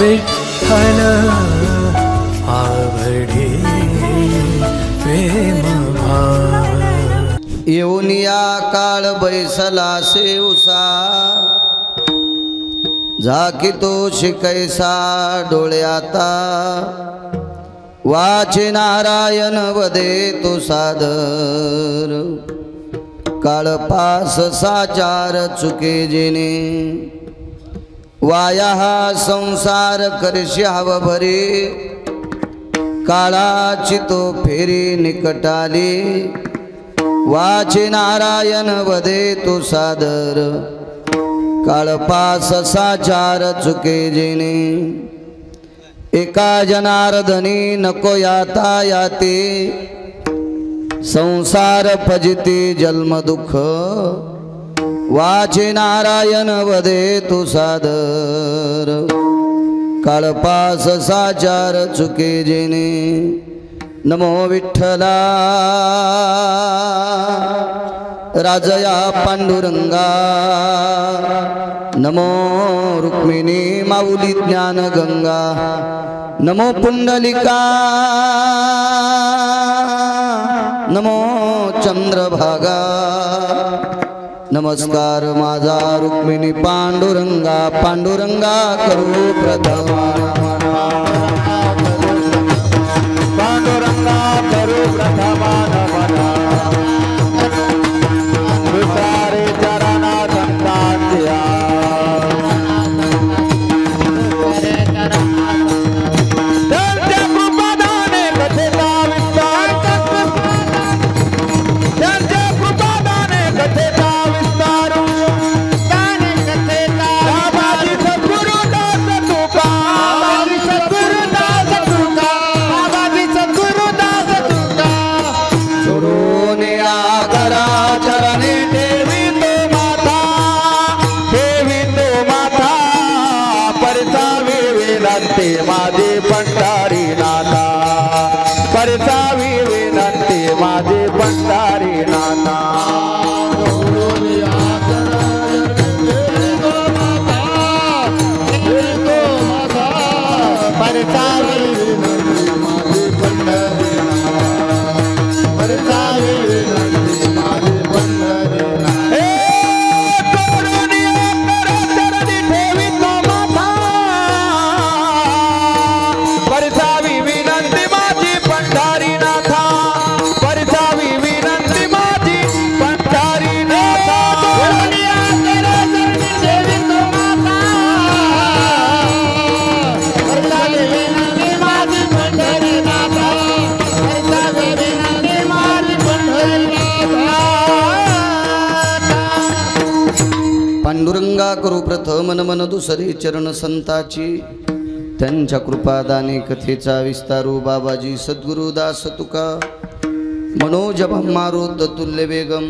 विठ्ठल आवडे प्रेम भाव। येऊन या काळ बैसला से उसा झाकीतो शिकैसा डोळ्याता वाचे नारायण वदे तो सादर काळपास साचार चुके जेने वाया हा संसार करश्याव भरे काळाची तो फेरी निकटाली वाचे नारायण वदे तो सादर काळपास साचार चुके जेने एका जनार्दनी नको याता याते संसार फजिती जन्म दुःख वाचे नारायण वदे तू सादर काळपास साचार चुके जेने नमो विठ्ठला राजया पांडुरंगा नमो रुक्मिणी माऊली ज्ञान गंगा नमो पुंडलिका नमो चंद्रभागा नमस्कार माझा रुक्मिणी पांडुरंगा पांडुरंगा करू प्रथमा पांडुरंगा करू प्रथमा विचारे चरणा संतांच्या माझे पंढारी नाथा परसावी विनंती माझे पंढारी नाथा पांडुरंगा करू प्रथम नमन दुसरे चरण संताची त्यांच्या कृपादाने कथेचा विस्तारू बाबाजी सद्गुरु दास तुका मनोजभं मारुत तुल्य वेगम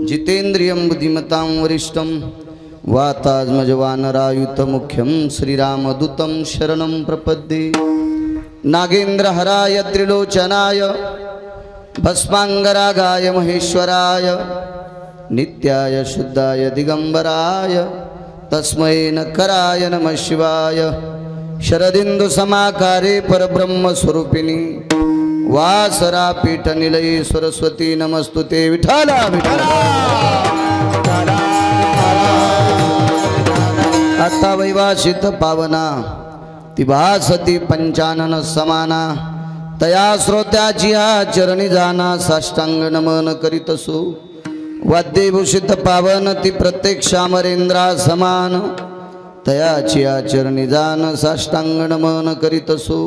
जितेंद्रियं बुद्धिमतां वरिष्ठं वातात्मज वानरायुत मुख्यं श्रीरामदूतं शरणं प्रपद्ये नागेंद्र हराय त्रिलोचनाय भस्मांगरागाय महेश्वराय नित्याय शुद्धाय दिगंबराय तस्मै नकराय नमः शिवाय शरदिंदु समाकारे परब्रह्म स्वरूपिणी वासरा पीठ निलये सरस्वती नमस्तुते विठ्ठला विठ्ठला आता वैवासित पावना ती भासती पंचानन समाना तया श्रोत्याची चरणी जाना साष्टांग नमन करीतसु वाद्यभूषित पावन ती प्रत्यक्ष अमरेंद्रा समान तयाची आचरणी जान साष्टांग नमन करीतसु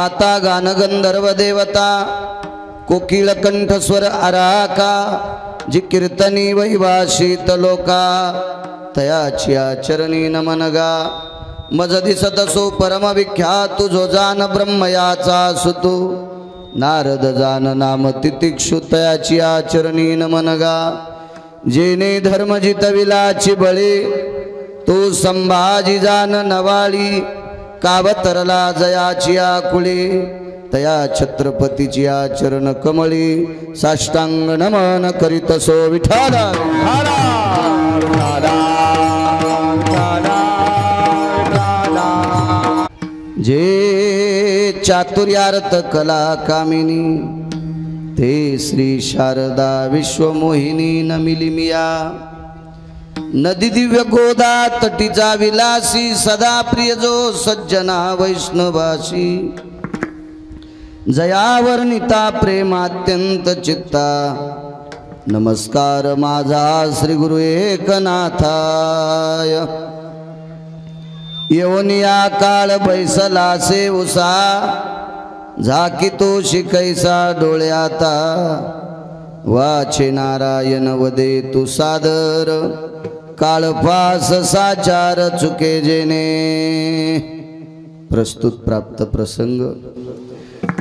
आता गान गंधर्व देवता कोकिळ कंठस्वर आराका जी कीर्तनी वैवासित लोका तयाची आचरणी नमन गा मज दिसतसो परम विख्यात जो जान ब्रह्मयाचा सुतू नारद जान नाम तितिक्षु तयाची आचरणी नमनगा जेने धर्म जितविलाची बळे तो संभाजी जान नवाळी कावतरला जयाची आकुळे तया छत्रपतीची आचरण कमळी साष्टांग नमन करीतसो विठ्ठला विठ्ठला जे चातुर्यार्थ कला कामिनी ते श्री शारदा विश्वमोहिनी नमिली मिया नदी दिव्य गोदा तटीचा विलासी सदा प्रिय जो सज्जना वैष्णवासी जयावर्णिता प्रेमात्यंत चित्ता नमस्कार माझा श्री गुरु एकनाथाय येऊनिया काळ बैसलासे उसा झाकी तो शिकैसा डोळ्याता वाचे नारायण वदे तू सादर काळपास साचार चुके जेने प्रस्तुत प्राप्त प्रसंग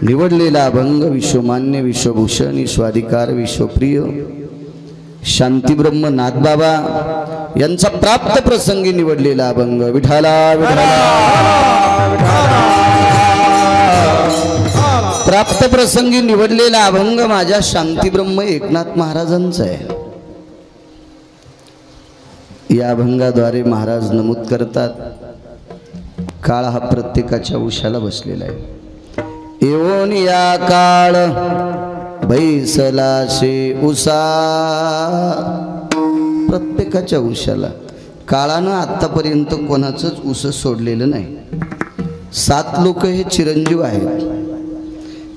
निवडलेला अभंग विश्वमान्य विश्वभूषण विश्वाधिकार विश्वप्रिय शांतीब्रह्म नाथबाबा यांचा प्राप्त प्रसंगी निवडलेला अभंग विठाला प्राप्त प्रसंगी निवडलेला अभंग माझ्या शांतीब्रह्म एकनाथ महाराजांचा आहे। या अभंगाद्वारे महाराज नमूद करतात काळ हा प्रत्येकाच्या उशाला बसलेला आहे। येऊन या काळ बैसलाशे उसा प्रत्येकाच्या उशाला काळानं आतापर्यंत कोणाचंच उस सोडलेलं नाही। 7 लोक हे चिरंजीव आहेत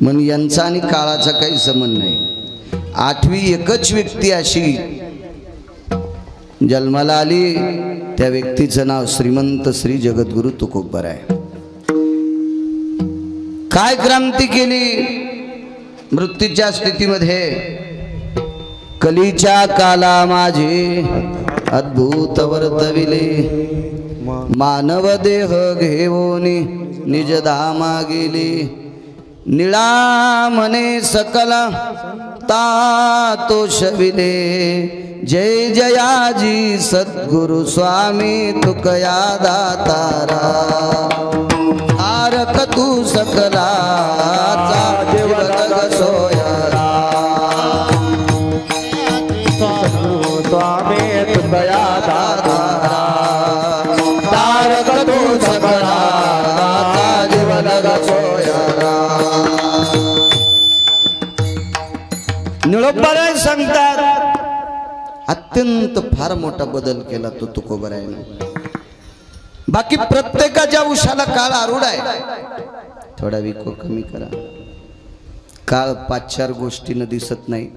म्हणून यांचा आणि काळाचा काही संबंध नाही। 8वी एकच व्यक्ती अशी जन्माला आली त्या व्यक्तीचं नाव श्रीमंत श्री जगद्गुरु तुकोबर आहे। काय क्रांती केली मृत्यूच्या स्थितीमध्ये कलीच्या काला माझे अद्भुत वर्तविले मानव देह घेऊन निज धामा गेले निळा मने सकल तातोषविले जय जयाजी सद्गुरु स्वामी तुकया दातारा आरक तू सकलाचा जीवन सोयरा स्वामी तुकया दातारा तारक तू सकलाचा जीवन सोयरा। निळोबाराय सांगतात अत्यंत फार मोठा बदल केला तो तुकोबरायने। बाकी प्रत्येकाच्या उशाला काळ आरूढ आहे। थोडा विको कमी करा। काळ 5-4 गोष्टीनं दिसत नाही।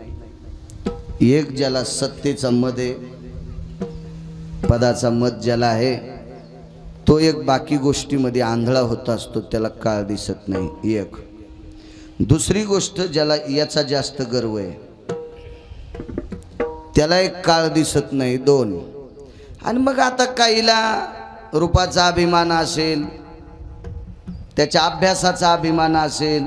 एक ज्याला सत्तेचा मद आहे पदाचा मद ज्याला आहे तो एक बाकी गोष्टीमध्ये आंधळा होत असतो त्याला काळ दिसत नाही एक। दुसरी गोष्ट ज्याला याचा जास्त गर्व आहे त्याला एक काळ दिसत नाही 2। आणि मग आता काहीला रूपाचा अभिमान असेल त्याच्या अभ्यासाचा अभिमान असेल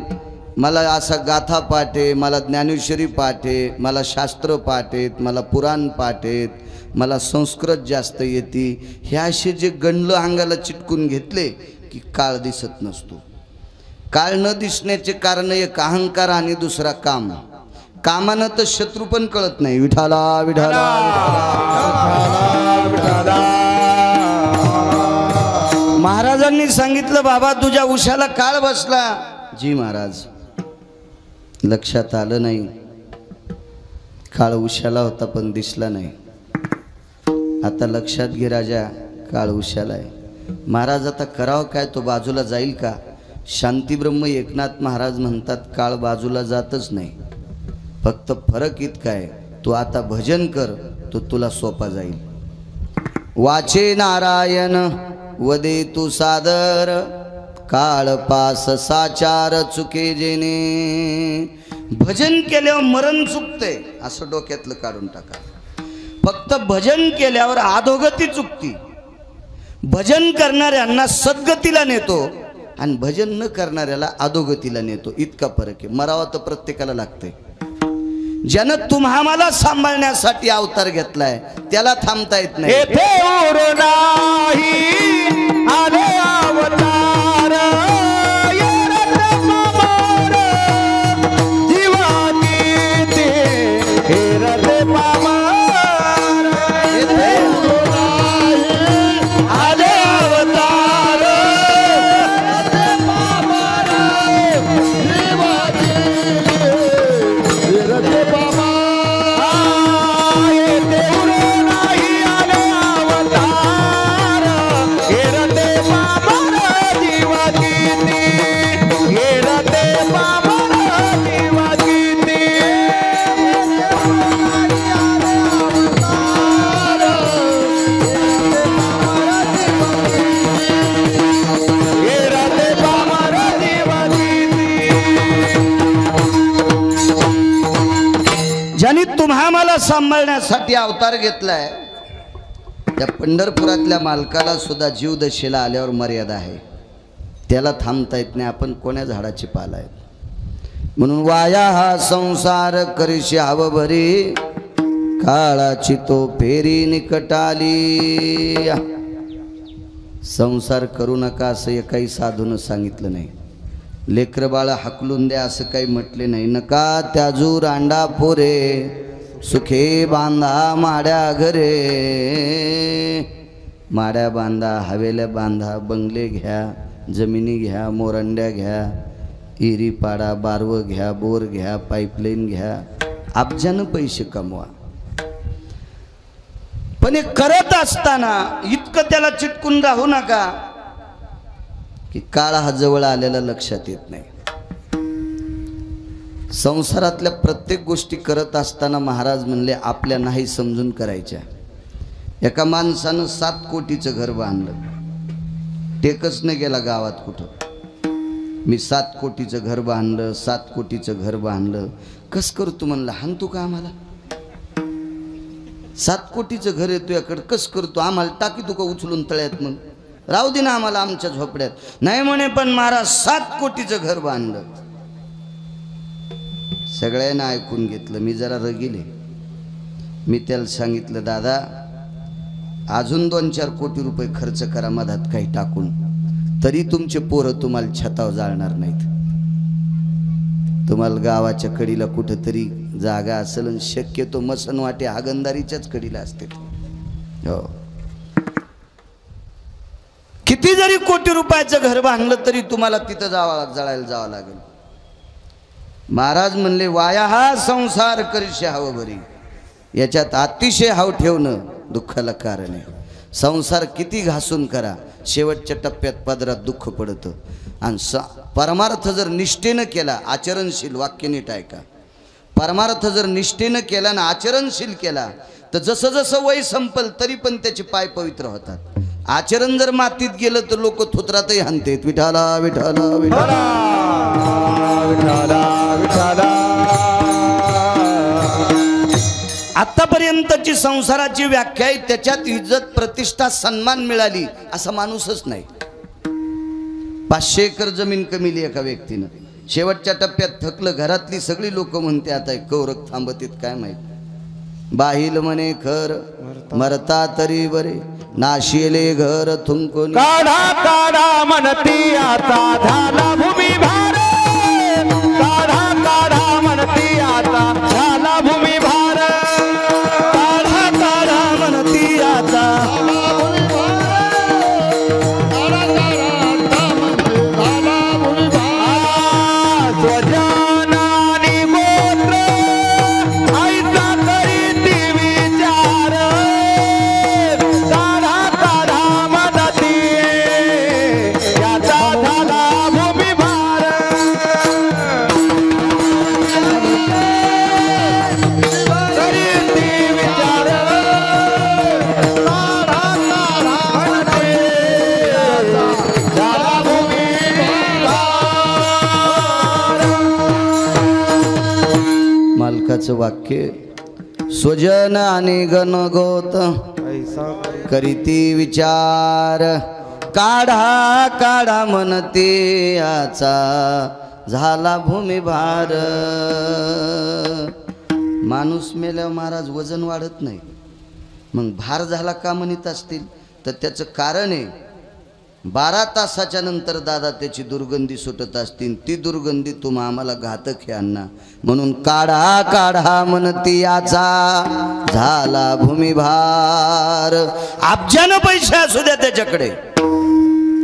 मला असा गाथा पाठ आहे मला ज्ञानेश्वरी पाठ आहे मला शास्त्र पाठ आहेत मला पुराण पाठ आहेत मला संस्कृत जास्त येते हे असे जे गणलं अंगाला चिटकून घेतले की काळ दिसत नसतो। काळ न दिसण्याचे कारण एक अहंकार आणि दुसरा काम। कामानं तर शत्रू पण कळत नाही विठाला विठाला विठाला। महाराजांनी सांगितलं बाबा तुझ्या उशाला काळ बसला। जी महाराज लक्षात आलं नाही काळ उशाला होता पण दिसला नाही। आता लक्षात घे राजा काळ उशाला आहे। महाराज आता करावं काय तो बाजूला जाईल का? शांतीब्रह्म एकनाथ महाराज म्हणतात काळ बाजूला जातच नाही फक्त फरक इतका आहे तू आता भजन कर तो तुला सोपा जाईल। वाचे नारायण वदे तू सादर काळ पास साचार चुके जेने। भजन केल्यावर मरण चुकते असं डोक्यातलं काढून टाका। फक्त भजन केल्यावर अधोगती चुकती। भजन करणाऱ्यांना सद्गतीला नेतो आणि भजन न करणाऱ्याला अधोगतीला नेतो इतका फरक आहे। मरावा तर प्रत्येकाला लागतंय। ज्यानं तुम्हाला सांभाळण्यासाठी अवतार घेतलाय त्याला थांबता येत नाही। तुम्हा मला सांभाळण्यासाठी अवतार घेतलाय, त्या पंढरपुरातल्या मालकाला सुद्धा जीव दशेला आल्यावर मर्यादा आहे, त्याला थांबता येत नाही. आपण कोण्या झाडाची पाला आहे? म्हणून वाया हा संसार करीशी हव भरी, काळाची तो फेरी निकटाली. संसार करू नका असं एकाही साधूनं सांगितलं नाही. लेकर बाळा हकलून द्या असं काही म्हटले नाही. नका त्याजूर अंडा पोरे, सुखे बांधा माड्या घरे. माड्या बांधा, हवेल्या बांधा, बंगले घ्या, जमिनी घ्या, मोरंड्या घ्या, इरी पाडा, बारवं घ्या, बोर घ्या, पाईपलाईन घ्या, अब्जानं पैसे कमवा. पण हे करत असताना इतकं त्याला चिटकून राहू नका की काळ हा जवळ आलेला लक्षात येत नाही. संसारातल्या प्रत्येक गोष्टी करत असताना महाराज म्हणले आपल्या नाही समजून करायच्या. एका माणसानं 7 कोटीचं घर बांधलं, टेकच नाही गेला गावात कुठं. मी 7 कोटीचं घर बांधलं, 7 कोटीचं घर बांधलं. कस करतो म्हणलं, हाणतो का आम्हाला? 7 कोटीचं घर आहे तुझ्याकडं, कस करतो? आम्हाला टाकी तू का उचलून तळ्यात? मग राहू दे ना आम्हाला आमच्या झोपड्यात. नाही म्हणे, पण महाराज 7 कोटीचं घर बांधलं. सगळ्यांना ऐकून घेतलं. मी जरा रगिले. मी त्याला सांगितलं, दादा अजून 2-4 कोटी रुपये खर्च करा मधात काही टाकून, तरी तुमचे पोरं तुम्हाला छताव जाळणार नाहीत. तुम्हाला गावाच्या कडीला कुठंतरी जागा असेल, आणि शक्यतो मसनवाटे हागंदारीच्याच कडीला असते. हो, किती जरी कोटी रुपयाचं घर बांधलं तरी तुम्हाला तिथं जळायला जावं लागेल. महाराज म्हणले वाया हा संसार करीशी हवं भरी. याच्यात अतिशय हाव ठेवणं दुःखाला कारण आहे. संसार किती घासून करा, शेवटच्या टप्प्यात पदरात दुःख पडतं. आणि परमार्थ जर निष्ठेनं केला, आचरणशील, वाक्य नीट ऐका, परमार्थ जर निष्ठेनं केला ना आचरणशील केला तर जसं जसं वय संपल तरी पण त्याचे पाय पवित्र होतात. आचरण जर मातीत गेलं तर लोक थुत्रातही हाणतात, विठाला विठाला विठाला विठाला विठाला. आतापर्यंतची संसाराची व्याख्या आहे, त्याच्यात इज्जत, प्रतिष्ठा, सन्मान मिळाली असा माणूसच नाही. 500 एकर जमीन कमिली एका व्यक्तीनं, शेवटच्या टप्प्यात थकलं, घरातली सगळी लोक म्हणते आता कौरक थांबतीत काय माहित. बाहिल म्हणे खर मरता तरी बरे, नाशिले घर थुंकून. काढा काढा म्हणती आता झाला भूमी भार, काढा काढा म्हणती आता झाला भूमी भार, काढा काढा म्हणती आता. स्वजनानी गोत्र ऐसा करीती विचार, काढा काढा म्हणती याचा झाला भूमी भार. करीती विचार, काढा काढा म्हणती याचा झाला भूमी भार. मालकाचं वाक्य, स्वजन आणि गणगोत करीती विचार, काढा काढा म्हणते याचा झाला भूमी भार. माणूस मेल्यावर महाराज वजन वाढत नाही, मग भार झाला का म्हणत असतील तर त्याचं कारण आहे 12 तासाच्या नंतर दादा त्याची दुर्गंधी सुटत असतील. ती दुर्गंधी तुम्हा आम्हाला घातक आहे अण्णा, म्हणून काढा काढा म्हणती याचा झाला भूमी भार. अब्जानं पैसे असू द्या त्याच्याकडे,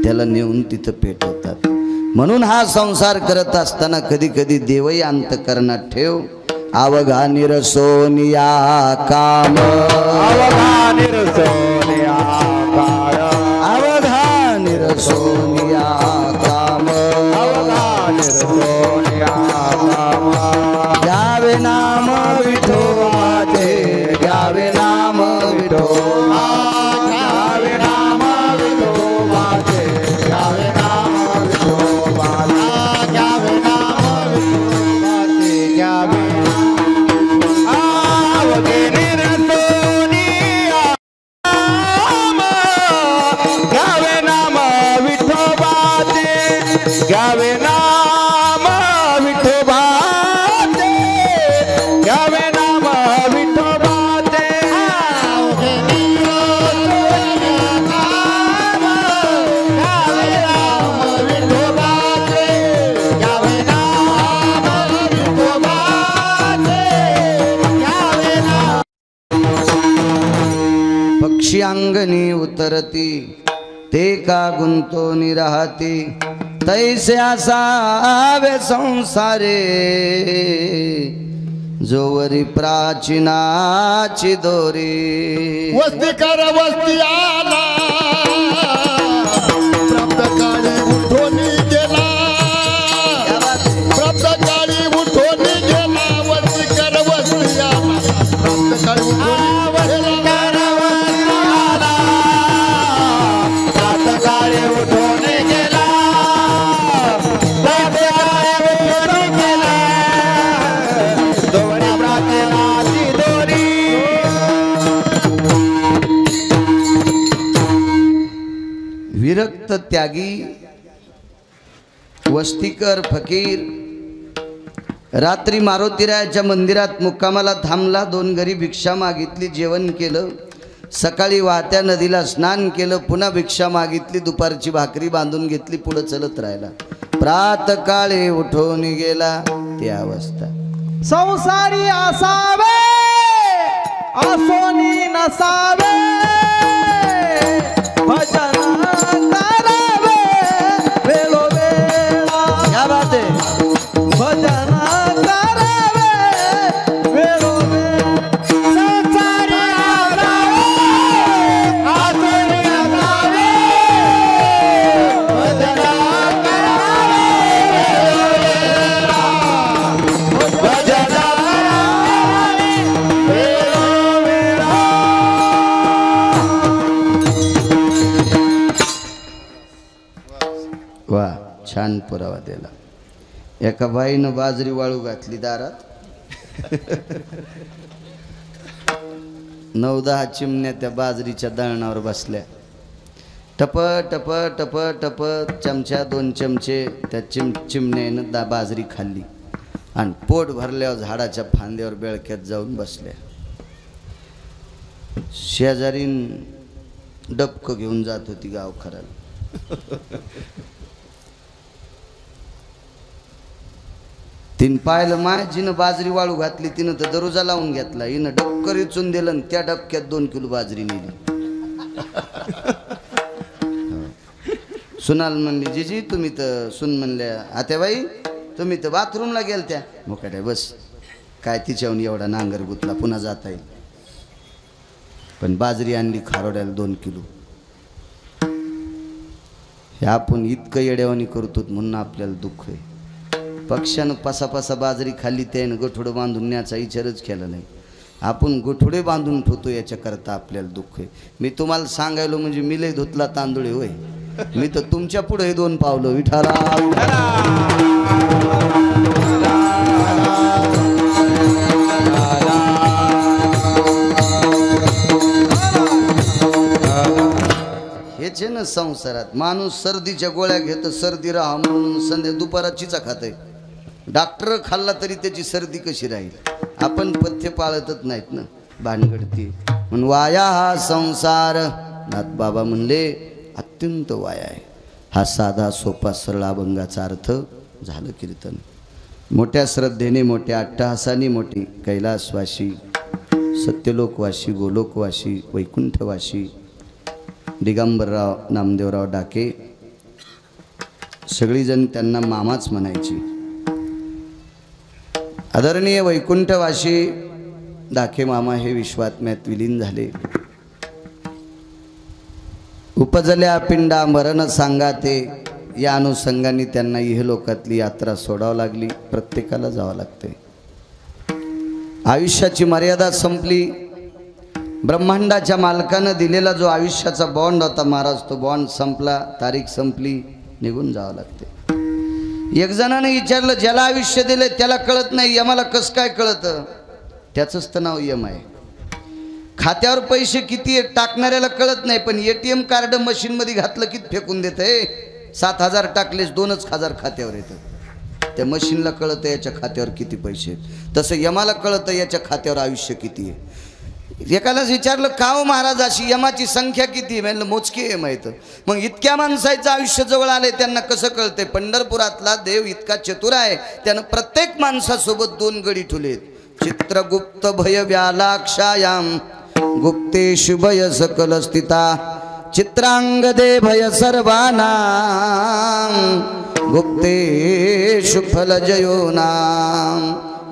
त्याला नेऊन तिथं पेटवतात. म्हणून हा संसार करत असताना कधी कधी देवही अंतकरणात ठेव. अवघा निरसोनिया काम, अवघा निरसोनिया काळ, अवघा निरसोनिया काम, अवघा निरसोनिया काम. घ्यावे नाम विठो माझे, घ्यावे नाम विठो, घ्यावे नाम विठो माझे, घ्यावे नाम विठो माझे, घ्यावे नाम विठो माझे, घ्यावे घ्यावे नाम विठोबाचे घ्यावे नाम विठोबाचे पक्षी अंगणी उतरती ते का गुंतोनी राहती तैसे असावे संसारे जोवरी प्राचीनाची दोरी वस्ती कर वस्ती आला प्राप्त काळी उठून गेला प्राप्त काळी उठून गेला वस्ती कर वस्ती आला प्राप्त काळी उठून विरक्त त्यागी वस्तीकर फकीर रात्री मारुतीरायाच्या मंदिरात मुक्कामाला थांबला. 2 घरी भिक्षा मागितली, जेवण केलं. सकाळी वाहत्या नदीला स्नान केलं, पुन्हा भिक्षा मागितली, दुपारची भाकरी बांधून घेतली, पुढे चलत राहिला. प्रातकाळी उठून गेला. ती अवस्था संसारी असावे असोनी नसावे भजन करावे वेळोवेळा क्या बात आहे. भजन करावे वेळोवेळा संसारी असावे असोनी नसावे भजन करावे वेळोवेळा भजन वा, छान पुरावा दिला. एका बाईनं बाजरी वाळू घातली दारात. 9-10 चिमण्या त्या बाजरीच्या दळणावर बसल्या. टप टप टप टप चमचा 2 चमचे त्या चिमण्यानं बाजरी खाल्ली आणि पोट भरल्यावर झाडाच्या फांद्यावर बेळक्यात जाऊन बसल्या. शेजारीन डबकं घेऊन जात होती गावखराला. तिन पाहिलं माय जिनं बाजरी वाळू घातली तिनं तर दरोजा लावून घेतला. हिनं डबकर इचून दिलं आणि त्या डबक्यात 2 किलो बाजरी नेली. सुनाल म्हणली जीजी तुम्ही तर सुन म्हणल्या आत्याबाई तुम्ही तर बाथरूमला गेलत्या. मोकाट्या बस काय तिच्याहून एवढा नांगर गुतला पुन्हा जाता येईल. पण बाजरी आणली खारोड्याला 2 किलो. हे आपण इतकं येड्यावानी करतो म्हणून आपल्याला दुःख आहे. पक्ष्यानं पासा बाजरी खाल्ली त्यानं गोठोडं बांधून न्यायचा विचारच केला नाही. आपण गोठोडे बांधून ठेवतो याच्याकरता आपल्याला दुःख आहे. मी तुम्हाला सांगायलो म्हणजे मी लय धुतला तांदूळ होय. मी तर तुमच्या पुढे 2 पावलं विठाला. हेच आहे ना संसारात. माणूस सर्दीच्या गोळ्या घेतो सर्दी राहा म्हणून संध्या दुपाराचीचा खात आहे. डॉक्टर खाल्ला तरी त्याची सर्दी कशी राहील. आपण पथ्य पाळतच नाहीत ना भानगडती म्हणून वाया हा संसार. नाथ बाबा म्हणले अत्यंत वाया आहे. हा साधा सोपा सरळ अभंगाचा अर्थ झालं कीर्तन. मोठ्या श्रद्धेने मोठ्या अट्टहासाने मोठी कैलासवासी सत्यलोकवासी गोलोकवासी वैकुंठवासी दिगंबरराव नामदेवराव डाके सगळीजण त्यांना मामाच म्हणायची. आदरणीय वैकुंठवासी डाके मामा हे विश्वात्म्यात विलीन झाले. उपजल्या पिंडा मरण सांगाते या अनुषंगाने त्यांना इहलोकातली यात्रा सोडावं लागली. प्रत्येकाला जावं लागते. आयुष्याची मर्यादा संपली. ब्रह्मांडाच्या मालकानं दिलेला जो आयुष्याचा बॉन्ड होता महाराज तो बॉन्ड संपला. तारीख संपली. निघून जावं लागते. एक जणाने विचारलं ज्याला आयुष्य दिले त्याला कळत नाही यमाला कसं काय कळतं. त्याचंच तर नाव यम आहे. खात्यावर पैसे किती टाकणाऱ्याला कळत नाही पण ATM कार्ड मशीनमध्ये घातलं की फेकून देत आहे. 7,000 टाकलेस 2,000 खात्यावर येतं. त्या मशीनला कळतं याच्या खात्यावर किती पैसे आहेत, तसं यमाला कळतं याच्या खात्यावर आयुष्य किती आहे. एकालाच विचारलं का हो महाराज अशी यमाची संख्या किती आहे, म्हणलं मोजकी आहे माहित. मग इतक्या माणसाचं आयुष्य जवळ आले त्यांना कसं कळतंय. पंढरपुरातला देव इतका चतुर आहे, त्यानं प्रत्येक माणसासोबत 2 गडी ठेवलेत. चित्रगुप्त भय व्यालाक्षायाम गुप्तेषु भय सकल स्थिता चित्रांगदे भय सर्वानां गुप्तेषु फल जयो नाम.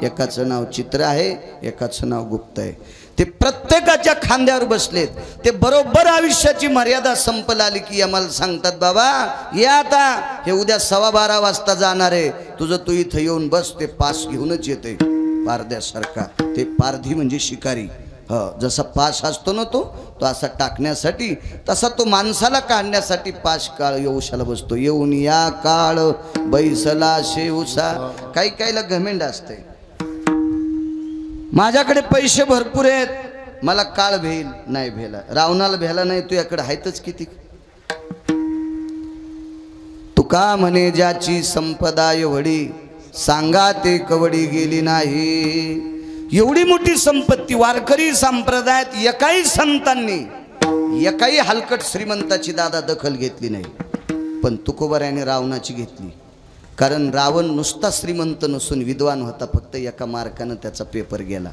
एकाचं नाव चित्र आहे, एकाचं नाव गुप्त आहे. ते प्रत्येकाच्या खांद्यावर बसलेत. ते बरोबर आयुष्याची मर्यादा संपला आली की आम्हाला सांगतात बाबा या आता, हे उद्या 12:15 वाजता जाणार आहे, तुझं तू इथं येऊन बस. ते पास घेऊनच येते पारद्यासारखा. ते पारधी म्हणजे शिकारी. जसा पास असतो ना तो असा टाकण्यासाठी, तसा तो माणसाला काढण्यासाठी पास काळ येऊशाला बसतो. येऊन या काळ बैसला शेवसा. काही काहीला घमेंड असते, माझ्याकडे पैसे भरपूर आहेत, मला काळ भेल नाही भेला. रावणाला भेला नाही, तुझ्याकडे आहेतच किती. तुका म्हणे ज्याची संपदा एवढी सांगा ते कवडी गेली नाही. एवढी मोठी संपत्ती वारकरी संप्रदायात एकाही संतांनी एकाही हलकट श्रीमंताची दादा दखल घेतली नाही, पण तुकोबारायाने रावणाची घेतली. कारण रावण नुसता श्रीमंत नसून विद्वान होता. फक्त एका मार्कानं त्याचा पेपर गेला,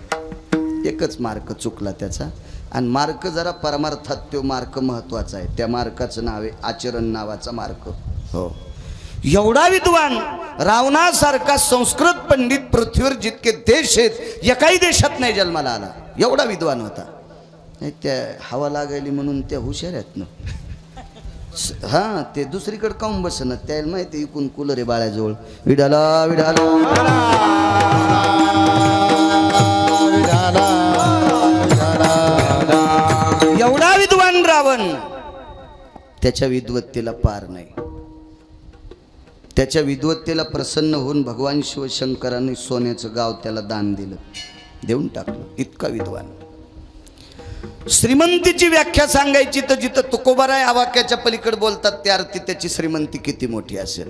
एकच मार्क चुकला त्याचा. आणि मार्क जरा परमार्थात तो मार्क महत्वाचा आहे. त्या मार्काचं नाव आहे आचरण नावाचा मार्क. हो, एवढा विद्वान रावणासारखा संस्कृत पंडित पृथ्वीवर जितके देश आहेत एकाही देशात नाही जन्माला आला. एवढा विद्वान होता. नाही त्या हवा लागायली म्हणून त्या हुशार आहेत ना. हां, ते दुसरीकडे काऊन बसणं, त्याला माहिती इकून कूलर आहे बाळ्याजवळ. विडाला विडाला एवढा विद्वान रावण, त्याच्या विद्वत्तेला पार नाही. त्याच्या विद्वत्तेला प्रसन्न होऊन भगवान शिवशंकरांनी सोन्याचं गाव त्याला दान दिलं, देऊन टाकलं. इतका विद्वान. श्रीमंतीची व्याख्या सांगायची तर जिथं तुकोबाराय आवाक्याच्या पलीकडे बोलतात त्या अर्थी त्याची श्रीमंती किती मोठी असेल.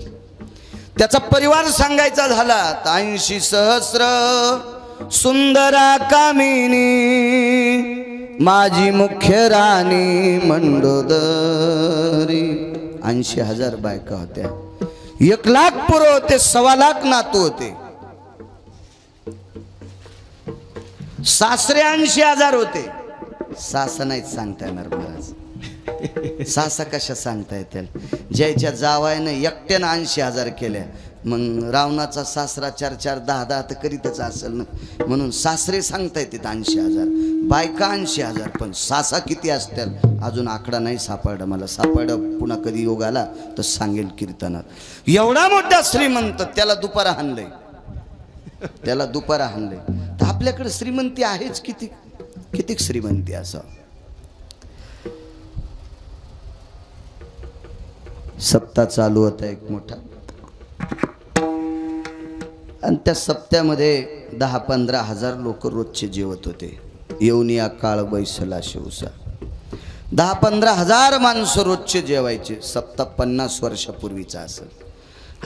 त्याचा परिवार सांगायचा झाला तर 80 सहस्र सुंदरा कामिनी माझी मुख्य राणी मंडोदरी. 80,000 बायका होत्या, 1,00,000 पुरं होते, 1,25,000 नातू होते. सासरे 80,000 होते. सासा नाहीच सांगता येणार महाराज. सासा कशा सांगता येतील, ज्याच्या जावायनं एकट्यानं 80,000 केल्या. मग रावणाचा सासरा 4-4, 10-10 तर करीतच असेल ना. म्हणून सासरे सांगता येतात 80,000, बायका 80,000. पण सासा किती असतील अजून आकडा नाही सापडला मला. सापडलं पुन्हा कधी योग आला तर सांगेल कीर्तनात. एवढा मोठा श्रीमंत, त्याला दुपारा हाणलंय, त्याला दुपारा हाणलंय. तर आपल्याकडे श्रीमंती आहेच किती, किती श्रीमंती. असं सप्ताह चालू होता एक मोठा, आणि त्या सप्त्यामध्ये 10-15 हजार लोक रोजचे जेवत होते. येऊन या काळ बैसला शिवसा. 10-15 हजार माणसं रोजचे जेवायचे. सप्ताह 50 वर्षापूर्वीचा असेल.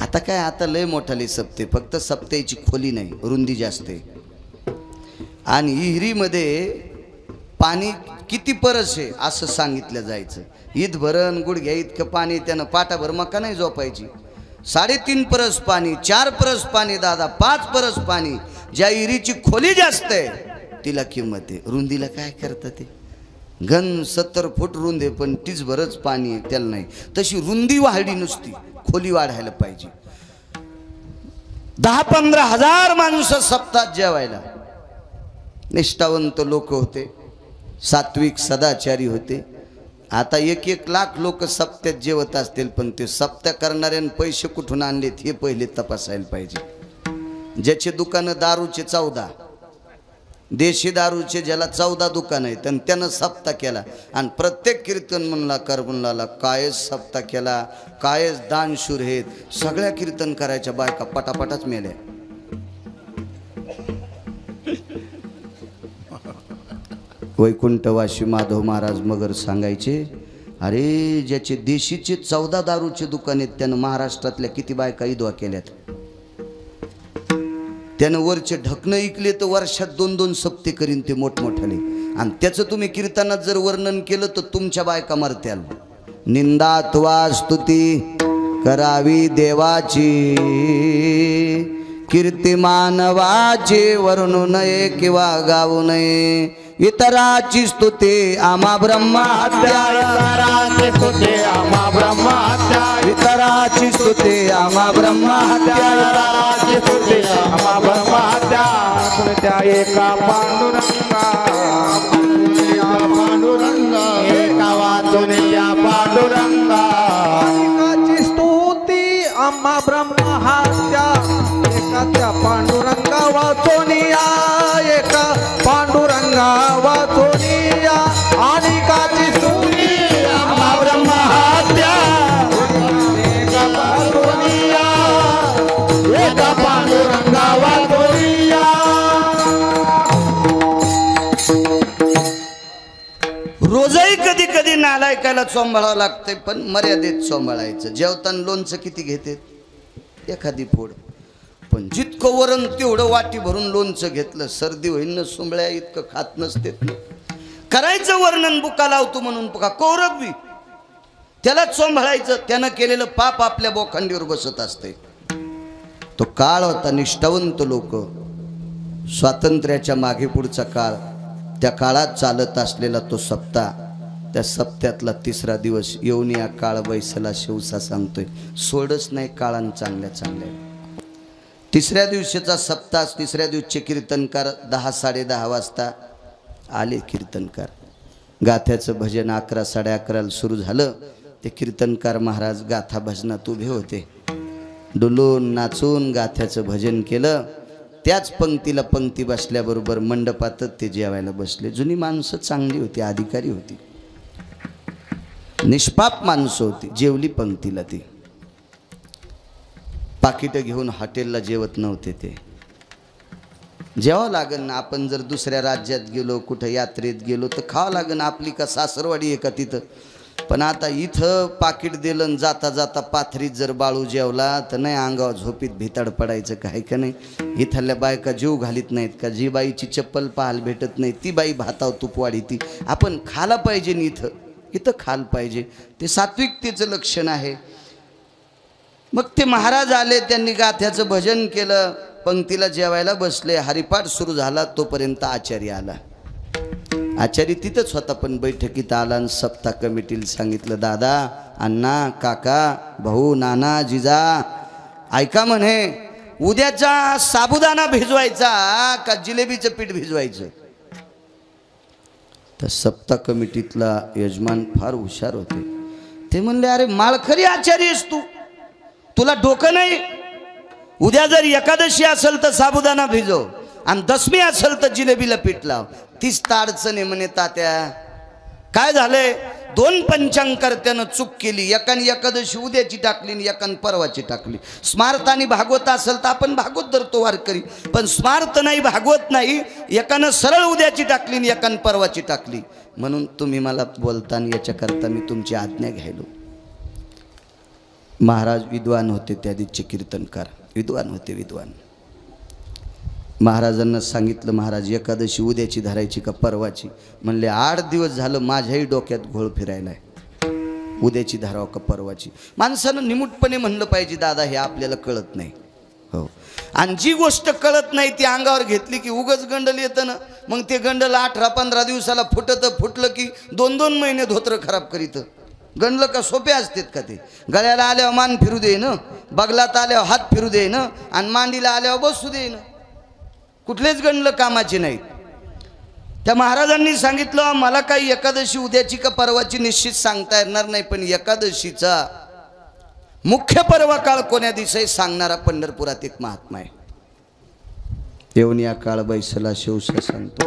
आता काय, आता लय मोठाले सप्ते, फक्त सप्त्याची खोली नाही, रुंदी जास्त आहे. आणि विहिरीमध्ये पाणी किती परस आहे असं सांगितलं जायचं. ईद भरण गुडघ्या इतकं पाणी, त्यानं पाटाभर मका नाही झोपायची. 3.5 परस पाणी, 4 परस पाणी, दादा 5 परस पाणी. ज्या विहिरीची खोली जास्त आहे तिला किंमत आहे. रुंदीला काय करतं ते, घन 70 फूट रुंद आहे पण तीच भरच पाणी आहे, त्याला नाही. तशी रुंदी वाढली नुसती, खोली वाढायला पाहिजे. 10-15 हजार माणसं सप्ताहात जेवायला. निष्ठावंत लोक होते, सात्विक सदाचारी होते. आता 1-1 लाख लोक सप्त्यात जेवत असतील, पण ते सप्त्या करणाऱ्यानं पैसे कुठून आणलेत हे पहिले तपासायला पाहिजे. ज्याचे दुकानं दारूचे 14, देशी दारूचे ज्याला 14 दुकान आहेत, आणि त्यानं सप्ताह केला. आणि प्रत्येक कीर्तन म्हणला करबुनला कायच सप्ताह केला, कायच दानशूर आहेत. सगळ्या कीर्तन करायच्या बायका पटापटाच मेल्या. वैकुंठवासी माधव महाराज मगर सांगायचे, अरे ज्याचे देशीचे 14 दारूचे दुकान आहेत त्यानं महाराष्ट्रातल्या किती बायका विधवा केल्यात. त्यानं वरचे ढकणं ऐकले तर वर्षात 2-2 सप्ते करीन ते मोठमोठाले. आणि त्याचं तुम्ही कीर्तनात जर वर्णन केलं तर तुमच्या बायका मरत्याल. निंदा अथवा स्तुती करावी देवाची, कीर्ती मानवाची वर्णू नये किंवा गाऊ नये. इतराची स्तुती आम्हा ब्रह्महत्या, इतराची स्तुती आम्हा ब्रह्महत्या, इतराची स्तुती आम्हा ब्रह्महत्या, इतराची स्तुती आम्हा ब्रह्महत्या. त्या एका पांडुरंगा, पांडुरंगा एका वाचून त्या पांडुरंगा. एकाची स्तुती आम्हा ब्रह्महत्या, एका त्या पांडुरंगा वाचोनिया, एका पांडुरंगा वाचोनिया. अनेकाची स्तुती आम्हा ब्रह्महत्या, एका पांडुरंगा, एका पांडुरंगा वाचोनिया. रोजही कधी कधी नालायकाला चोंबाळावं लागतंय, पण मर्यादेत चोंबाळायचं. जेवताना लोणचं किती घेते? एखादी फोड. पण जितकं वरण तेवढं वाटी भरून लोणचं घेतलं, सर्दी होईल न सुंबळ्या इतकं खात नसते. करायचं वर्णन बुका लावतो म्हणून पुका कौरव बी त्याला चोंबाळायचं. त्यानं केलेलं पाप आपल्या बोखांडीवर बसत असते. तो काळ होता निष्ठावंत लोक, स्वातंत्र्याच्या मागे पुढचा काळ, त्या काळात चालत असलेला तो सप्ताह, त्या सप्त्यातला 3रा दिवस येऊन या काळ बैसला शिवसा सांगतोय. सोडच नाही काळान चांगल्या चांगल्या. 3ऱ्या दिवशीचा सप्ताह, 3ऱ्या दिवशीचे कीर्तनकार 10-10:30 वाजता आले. कीर्तनकार गाथ्याचं भजन 11-11:30 सुरू झालं. ते कीर्तनकार महाराज गाथा भजनात उभे होते. डुलून नाचून गाथ्याचं भजन केलं. त्याच पंक्तीला पंक्ती बसल्याबरोबर मंडपातच ते जेवायला बसले. जुनी माणसं चांगली होती, अधिकारी होती, निष्पाप माणसं होती. जेवली पंक्तीला. ती पाकिटं घेऊन हॉटेलला जेवत नव्हते. ते जेवावं लागेल ना. आपण जर दुसऱ्या राज्यात गेलो, कुठं यात्रेत गेलो तर खावं लागेल. आपली का सासरवाडी आहे का तिथं? पण आता इथं पाकिट दिलं, जाता जाता पाथरीत जर बाळू जेवला तर नाही अंगावर झोपीत भिताड पडायचं काय का नाही? इथल्या बायका जीव घालीत नाहीत का? जी बाईची चप्पल पाहायला भेटत नाही ती बाई भाताव तुपवाडी. ती आपण खाला पाहिजे. इथं इथं खाल पाहिजे. ते सात्विकतेचं लक्षण आहे. मग ते महाराज आले, त्यांनी गाथ्याचं भजन केलं, पंक्तीला जेवायला बसले. हरिपाठ सुरू झाला तोपर्यंत आचार्य आला. आचार्य तिथंच होता, पण बैठकीत आला आणि सप्ताह कमिटीला सांगितलं, दादा, अण्णा, काका, भाऊ, नाना, जिजा, ऐका म्हणे, उद्याचा साबुदाणा भिजवायचा का जिलेबीचं पीठ भिजवायचं? तर सप्ताह कमिटीतला यजमान फार हुशार होते. ते म्हणले, अरे माळखरी आचार्य आहेस तू, तुला डोकं नाही? उद्या जर एकादशी असेल तर साबुदाणा भिजव आणि दशमी असेल तर जिलेबीला पीठ लाव. तीच अडचण आहे म्हणे तात्या. काय झालंय? 2 पंचांगकर्त्यानं चूक केली. एकाने एकादशी उद्याची टाकली आणि एकाने परवाची टाकली. स्मार्त आणि भागवत असेल तर आपण भागवत धरतो वारकरी, पण स्मार्त नाही, भागवत नाही. एकानं सरळ उद्याची टाकली आणि एकानं परवाची टाकली. म्हणून तुम्ही मला बोलताना याच्याकरता मी तुमची आज्ञा घ्यायलो. महाराज विद्वान होते, त्या दिवशीचे कीर्तनकार विद्वान होते, विद्वान. महाराजांना सांगितलं, महाराज एकादशी उद्याची धरायची का परवाची? म्हणले 8 दिवस झालं माझ्याही डोक्यात घोळ फिरायलाय, उद्याची धराव का परवाची? माणसानं निमूटपणे म्हणलं पाहिजे, दादा हे आपल्याला कळत नाही. हो, आणि जी गोष्ट कळत नाही ती अंगावर घेतली की उगच गंडल येतं ना. मग ते गंडल 18-15 दिवसाला फुटलं की 2-2 महिने धोत्र खराब करीत. गणलं का सोपे असतात का ते? गळ्याला आल्यावर मान फिरू दे ना, बगलात आल्यावर हात फिरू दे ना, आणि मांडीला आल्यावर बसू दे ना. कुठलेच गणलं कामाचे नाहीत. त्या महाराजांनी सांगितलं, मला काही एकादशी उद्याची का परवाची निश्चित सांगता येणार नाही, पण एकादशीचा मुख्य पर्व काळ कोण्या दिवशी सांगणारा पंढरपुरात एक महात्मा आहे. येऊन या काळ बैसला शिवसा सांगतो.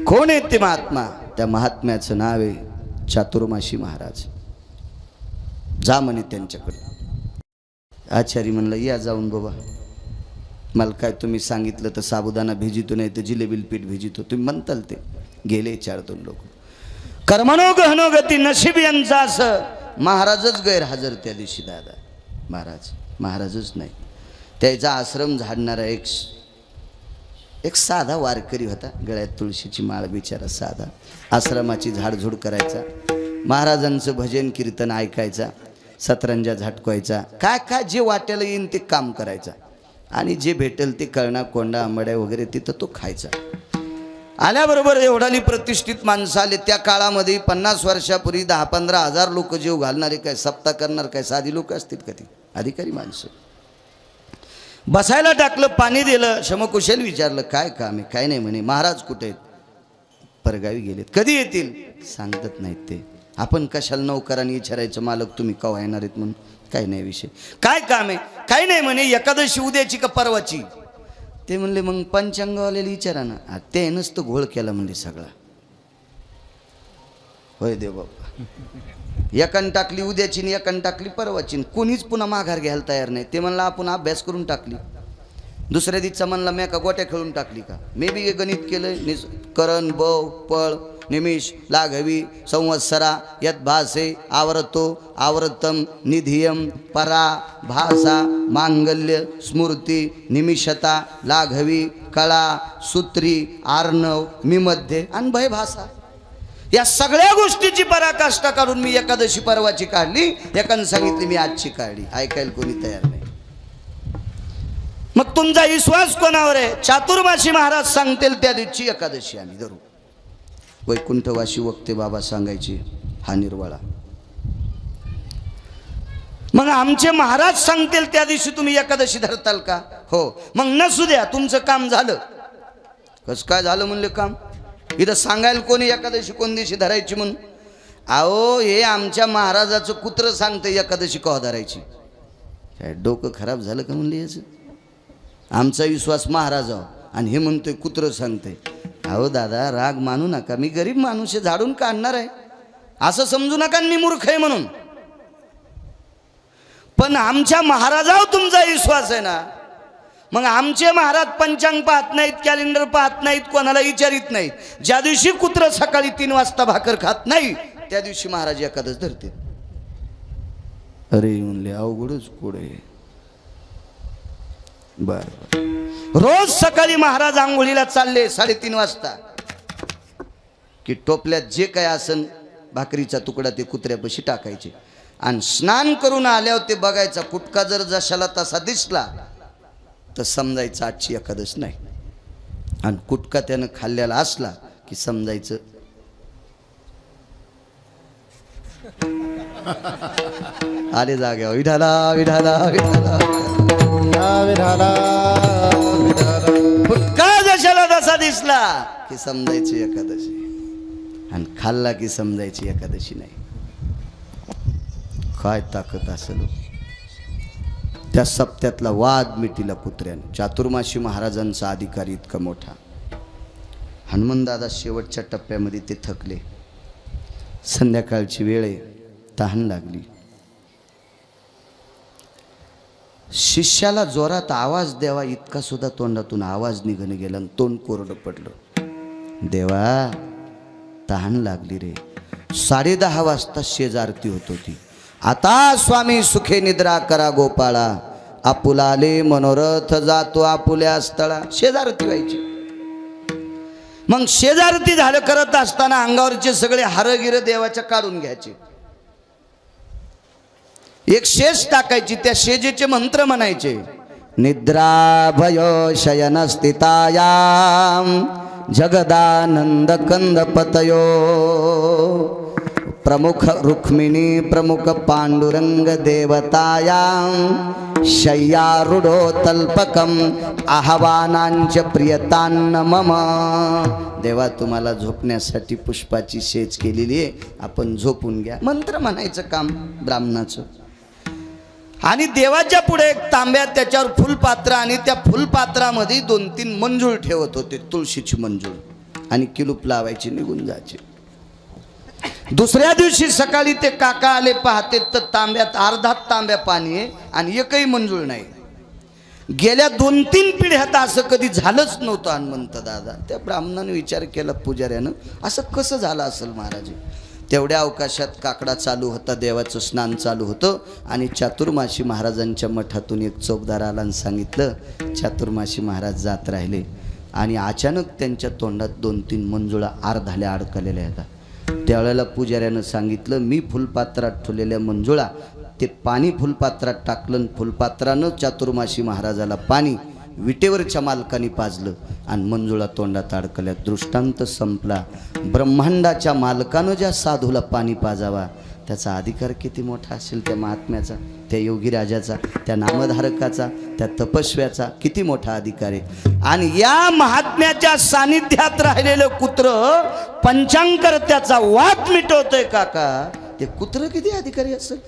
कोण आहे ते महात्मा? त्या महात्म्याचं नाव आहे चातुर्मासी महाराज. जा म्हणे त्यांच्याकडे. आचार्य म्हणलं, या जाऊन बाबा, मला काय तुम्ही सांगितलं तर साबुदाणा भिजितो, नाही तर जिलेबील पीठ भिजितो, तुम्ही म्हणताल ते. गेले 4-2 लोक. कर्मणो गहनो गती नशीब यांचं असं. महाराजच गैरहजर त्या दिवशी दादा. महाराजच नाही. त्याचा आश्रम झाडणारा एक साधा वारकरी होता. गळ्यात तुळशीची माळ, बिचारा साधा. आश्रमाची झाडझूड करायचा, महाराजांचं भजन कीर्तन ऐकायचा, सतरंजा झटकवायचा, काय जे वाट्याला येईन ते काम करायचा. आणि जे भेटेल ते कळणा, कोंडा, आंबड्या वगैरे तिथं तो खायचा. आल्याबरोबर एवढाली प्रतिष्ठित माणसं आले. त्या काळामध्ये 50 वर्षापूर्वी 10-15 हजार लोक जीव घालणारे काय सप्ताह करणार काय साधी लोक असतील का? ती अधिकारी माणसं. बसायला टाकलं, पाणी दिलं, शमकुशल विचारलं काय काम आहे? काय नाही म्हणे. महाराज कुठे आहेत? परगावी गेलेत. कधी येतील? सांगत नाहीत ते. आपण कशाला नौकरांनी विचारायचं मालक तुम्ही केव्हा येणार आहेत म्हणून? काही नाही विषय. काय काम आहे? काही नाही म्हणे. एकादशी उद्याची का परवाची? ते म्हणले मग पंचांगवाल्याला विचारा ना. ते नसतं घोळ केला म्हणले सगळा. होय देव बाबा. एकान टाकली उद्याची आणि एकान टाकली परवाची. कोणीच पुन्हा माघार घ्यायला तयार नाही. ते म्हणलं आपण अभ्यास करून टाकली. दुसऱ्या दिवसा म्हणला मी का गोट्या खेळून टाकली का? मी बी गणित केलं. करण, बव, पळ, निमिष, लाघवी, संवत्सरा, यत भासे, आवर्तो, आवर्तम, निधियम, परा, भाषा, मांगल्य, स्मृती, निमिषता, लाघवी, कळा, सूत्री, आर्णव, मिमध्ये आणि भय भाषा. या सगळ्या गोष्टीची पराकाष्ठा काढून मी एकादशी परवाची काढली. एकानं सांगितली मी आजची काढली. ऐकायला कोणी तयार नाही. मग तुमचा विश्वास कोणावर आहे? चातुर्मासी महाराज सांगतील त्या दिवशी एकादशी आम्ही धरू. वैकुंठवासी वक्ते बाबा सांगायचे हा निर्वाळा. मग आमचे महाराज सांगतील त्या दिवशी तुम्ही एकादशी धरताल का? हो. मग नसू द्या, तुमचं काम झालं. कसं काय झालं म्हणले काम? इथं सांगायला कोणी एकादशी कोण दिवशी धरायची म्हणून? अहो हे आमच्या महाराजाचं कुत्र सांगतं एकादशी केव्हा धरायची. काय डोकं खराब झालं का म्हणले याचं? आमचा विश्वास महाराजावर आणि हे म्हणतोय कुत्र सांगतंय. अहो दादा राग मानू नका. मी गरीब माणूस आहे, झाडून काढणार आहे. असं समजू नका मी मूर्ख आहे म्हणून. पण आमच्या महाराजावर तुमचा विश्वास आहे ना. मग आमचे महाराज पंचांग पाहत नाहीत, कॅलेंडर पाहत नाहीत, कोणाला विचारित नाहीत. ज्या दिवशी कुत्र सकाळी 3 वाजता भाकर खात नाही त्या दिवशी महाराज एकादश धरते. अरे म्हणले अवघडच पुढे. बर रोज सकाळी महाराज आंघोळीला चालले 3:30 वाजता की टोपल्यात जे काय असन भाकरीचा तुकडा ते कुत्र्यापाशी टाकायचे आणि स्नान करून आल्यावर ते बघायचा. कुटका जर जशाला तसा दिसला तर समजायचं आजची एकादश नाही. आणि कुटका त्यानं खाल्ल्याला असला की समजायचं आले जाग्यावर विठाला विठाला विठाला. कुटका जशाला तसा दिसला की समजायची एकादशी आणि खाल्ला की समजायची एकादशी नाही. काय ताकद असेल त्या सप्त्यातला वाद मिटीला कुत्र्याने. चातुर्मासी महाराजांचा अधिकारी इतका मोठा. हनुमंतदादा शेवटच्या टप्प्यामध्ये ते थकले. संध्याकाळची वेळ आहे, तहान लागली. शिष्याला जोरात आवाज द्यावा इतका सुद्धा तोंडातून आवाज निघून गेला आणि तोंड कोरडं पडलं. देवा तहान लागली रे. 10:30 वाजता शेजारती होत होती. आता स्वामी सुखे निद्रा करा गोपाळा, आपुलाले मनोरथ जातो आपुल्या स्थळा. शेजारती व्हायची. मग शेजारती झालं करत असताना अंगावरचे सगळे हारगिर देवाच्या काढून घ्यायचे. एक शेज टाकायची. त्या शेजेचे मंत्र म्हणायचे. निद्रा भयो शयन स्थितायाम जगदानंद कंद पतयो प्रमुख रुक्मिणी प्रमुख पांडुरंग देवतायां शय्यारूढो तल्पकम आह्वानांच प्रियतान्न मम. देवा तुम्हाला झोपण्यासाठी पुष्पाची शेज केलेली आहे, आपण झोपून घ्या. मंत्र म्हणायचं काम ब्राह्मणाचं. आणि देवाच्या पुढे एक तांब्यात त्याच्यावर फुलपात्र आणि त्या फुलपात्रामध्ये 2-3 मंजूळ ठेवत होते, तुळशीची मंजूळ, आणि किलूप लावायची निघून जायचे. दुसऱ्या दिवशी सकाळी ते काका आले पाहते तर तांब्यात अर्धा तांब्या पाणी आहे आणि एकही मंजूळ नाही. गेल्या 2-3 पिढ्यात असं कधी झालंच नव्हतं. हनुमंत दादा त्या ब्राह्मणाने विचार केला पुजाऱ्यानं, असं कसं झालं असेल महाराज. तेवढ्या अवकाशात काकडा चालू होता, देवाचं स्नान चालू होतं आणि चातुर्माशी महाराजांच्या मठातून एक चौकदार आला आणि सांगितलं चातुर्माशी महाराज जात राहिले आणि अचानक त्यांच्या तोंडात 2-3 मंजुळा अर्धाल्या अडकलेल्या होत्या. त्यावेळेला पुजाऱ्यानं सांगितलं मी फुलपात्रात ठेवलेल्या मंजुळा ते पाणी फुलपात्रात टाकलं, फुलपात्रानं चातुर्माशी महाराजाला पाणी विटेवरच्या मालकाने पाजलं आणि मंजुळा तोंडात अडकल्या. दृष्टांत संपला. ब्रह्मांडाच्या मालकानं ज्या साधूला पाणी पाजावा त्याचा अधिकार किती मोठा असेल, त्या महात्म्याचा, त्या योगीराजाचा, त्या नामधारकाचा, त्या तपस्व्याचा किती मोठा अधिकार आहे. आणि या महात्म्याच्या सानिध्यात राहिलेलं कुत्र पंचांकर त्याचा वाद मिटवतोय काका, ते कुत्र किती अधिकारी असेल.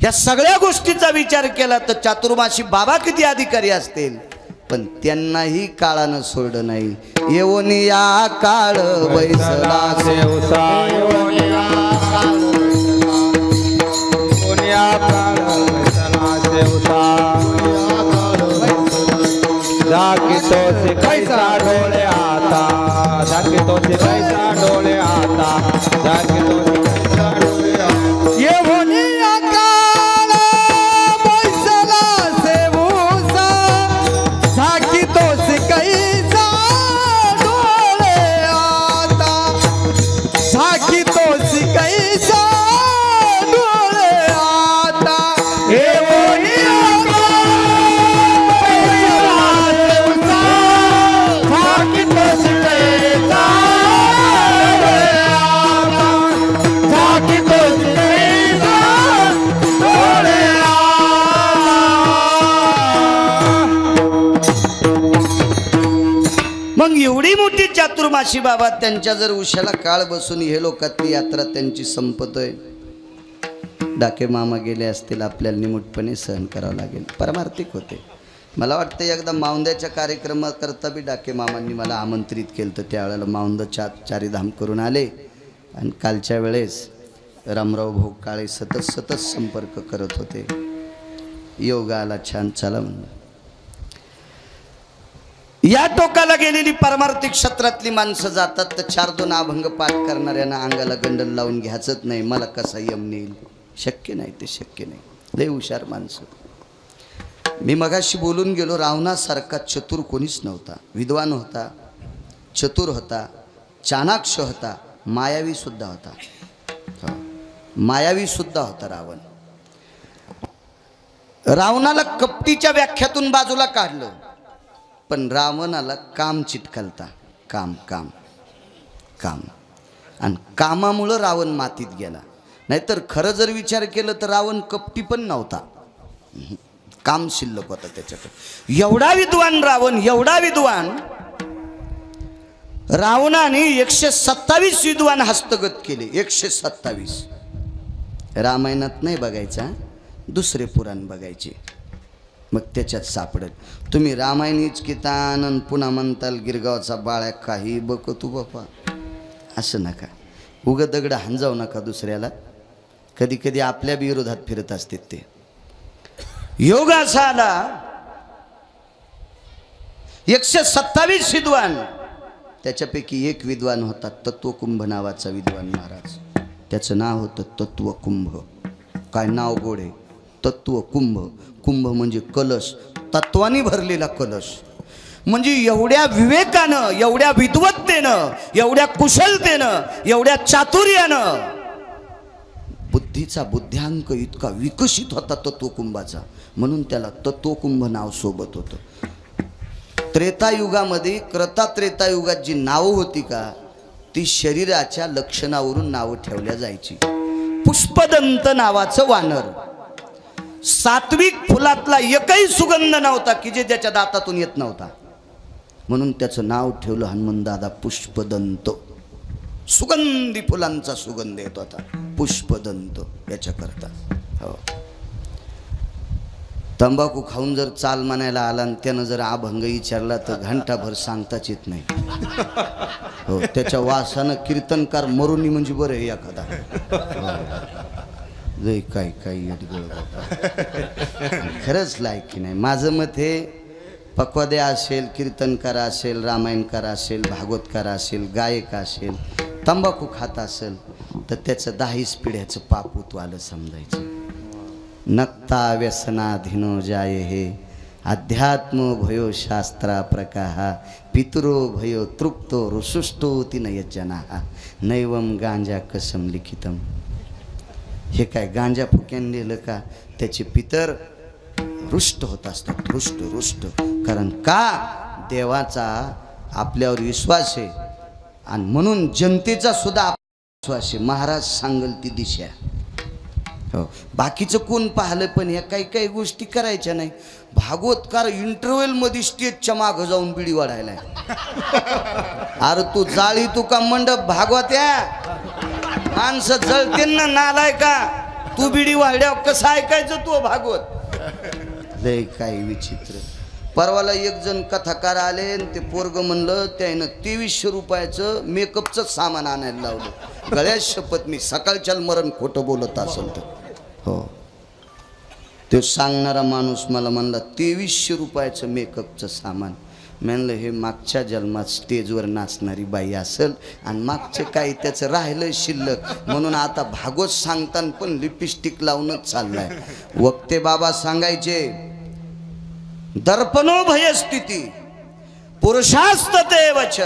या सगळ्या गोष्टीचा विचार केला तर चातुर्माशी बाबा किती अधिकारी असतील. पण त्यांनाही काळानं सोडलं नाही. येवनिया काळ बैसला सेवसा येवनिया काळ बैसला सेवसा जाकीतो से कैसा डोळे आता जाकीतो से कैसा डोळे आता जाकीतो से कैसा डोळे आता येवनिया काळ बैसला सेवसा झाकीतोस कैसा डोळे आता झाकीतोस कैसा डोळे आता येवनिया मग एवढी मोठी चातुर्माशी बाबा त्यांच्या जर उशाला काळ बसून हे लोकातली यात्रा त्यांची संपतोय. डाके मामा गेले असतील, आपल्याला निमूटपणे सहन करावं लागेल. परमार्थिक होते. मला वाटतं एकदा माऊंद्याच्या कार्यक्रमाकरता बी डाके मामांनी मला आमंत्रित केलं, तर त्यावेळेला माऊंद चारीधाम करून आले आणि कालच्या वेळेस रामराव भाऊ काळे सतत संपर्क करत होते. योगा आला छान, चला म्हणलं. या टोकाला गेलेली परमार्थिक क्षेत्रातली माणसं जातात तर 4-2 अभंग पाठ करणाऱ्यांना अंगाला गंडल लावून घ्यायचंच नाही. मला कसा यम नेईल, शक्य नाही, ते शक्य नाही. लय हुशार माणसं. मी मगाशी बोलून गेलो, रावणासारखा चतुर कोणीच नव्हता. विद्वान होता, चतुर होता, चाणाक्ष होता, मायावी सुद्धा होता. मायावी सुद्धा होता रावण. रावणाला कपटीच्या व्याख्यातून बाजूला काढलं, पण रावणाला काम चिटकलता. काम काम काम आणि कामामुळं रावण मातीत गेला. नाहीतर खरं जर विचार केलं तर रावण कपटी पण नव्हता, काम शिल्लक होता त्याच्याकडे. एवढा विद्वान रावण, एवढा विद्वान. रावणाने 127 विद्वान हस्तगत केले. 127. रामायणात नाही बघायचा, दुसरे पुराण बघायचे, मग त्याच्यात सापडेल. तुम्ही रामायण इचकितान पुन्हा म्हणताल गिरगावचा बाळ्या काही बघ तू बापा, असं नका. उग दगड हांजावू नका दुसऱ्याला. कधी कधी आपल्या विरोधात फिरत असते ते. योग असा आला 127 विद्वान, त्याच्यापैकी एक विद्वान होता तत्वकुंभ नावाचा विद्वान महाराज. त्याचं नाव होतं तत्वकुंभ. काय नाव गोड आहे, तत्वकुंभ. कुंभ म्हणजे कलश, तत्वानी भरलेला कलश. म्हणजे एवढ्या विवेकानं, एवढ्या विद्वत्तेनं, एवढ्या कुशलतेनं, एवढ्या चातुर्यानं बुद्धीचा बुद्ध्यांक इतका विकसित होता तत्वकुंभाचा, म्हणून त्याला तत्वकुंभ नाव सोबत होतं. त्रेतायुगामध्ये, त्रेतायुगात जी नावं होती का, ती शरीराच्या लक्षणावरून नावं ठेवल्या जायची. पुष्पदंत नावाचं वानर, सात्विक फुलातला एकही सुगंध नव्हता की जे त्याच्या दातातून येत नव्हता, म्हणून त्याचं नाव ठेवलं हनुमंतदादा पुष्पदंत. सुगंधी फुलांचा सुगंध येत होता, पुष्पदंत याच्याकरता. हो. तंबाखू खाऊन जर चाल म्हणायला आला आणि त्यानं जर अभंग विचारला तर घंटाभर सांगताच येत नाही. हो, त्याच्या वासानं कीर्तनकार मरुनी म्हणजे बरं आहे एखादा. जय काय काय खरंच लायक की नाही. माझं मत हे पक्वादे असेल, कीर्तनकार असेल, रामायणकार असेल, भागवतकार असेल, गायक असेल, तंबाखू खात असेल तर त्याचं 10 पिढ्याचं पापूत आलं समजायचं. नक्ता व्यसनाधीनो जाये हे अध्यात्म भयो शास्त्रा प्रकाहा पितरो भयो तृप्तो ऋषुष्टोती नयजना नैवम गांजा कसम लिखितम. हे काय गांजा फुक्यान लिहिलं का त्याचे पितर रुष्ट होत असतात. रुष्ट कारण का देवाचा आपल्यावर विश्वास आहे आणि म्हणून जनतेचा सुद्धा विश्वास आहे. महाराज सांगल ती दिशा. हो बाकीचं कोण पाहिलं पण ह्या काही काही गोष्टी करायच्या नाही. भागवतकार इंटरव्हल मध्ये स्टेजच्या मागं जाऊन बिडी वाढायलाय. अरे तू जाळी तू का मंडप भागवत्या माणसं जळते ना नालाय का तू बिडी वाढल्यावर कसं ऐकायचं तू भागवत. लय काही विचित्र. परवाला एक जण कथाकार आले आणि ते पोरग म्हणलं त्यानं 2300 रुपयाचं मेकअपचं सामान आणायला लावलं. गळ्यात शपथ मी सकाळच्या मरण खोटं बोलत असेल तर. हो तो सांगणारा माणूस मला म्हणला 2300 रुपयाचं मेकअपचं सामान. म्हणलं हे मागच्या जन्मात स्टेजवर नाचणारी बाई असेल आणि मागचे काही त्याचं राहिलं शिल्लक म्हणून आता भागवत सांगताना पण लिपस्टिक लावूनच चाललाय. वक्ते बाबा सांगायचे दर्पणो भयस्थिती पुरुषास्ततेवच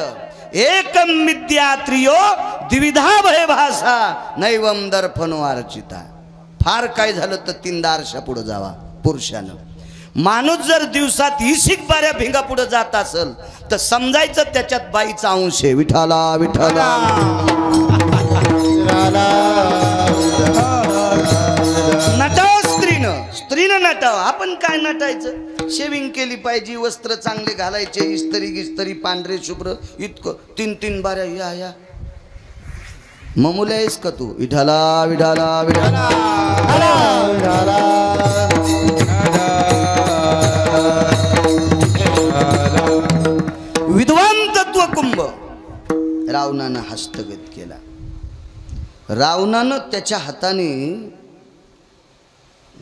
एकम विद्यात्रियो द्विविधा भयभासा नैवम दर्पणो अर्चिता. फार काय झालं तर 3 दारशा पुढे जावा पुरुषानं. माणूस जर दिवसात 20 बाऱ्या भिंगा पुढे जात असेल तर समजायचं त्याच्यात बाईचा अंश आहे. विठाला विठाला नटाव स्त्रीनं नटाव. आपण काय नटायचं शेविंग केली पाहिजे वस्त्र चांगले घालायचे इस्त्री पांढरे शुभ्र इतकं 3 बाऱ्या या ममुल्या आहेस का तू. विठाला विठाला विठाला विद्वान तत्व कुंभ रावणानं हस्तगत केला. रावणानं त्याच्या हाताने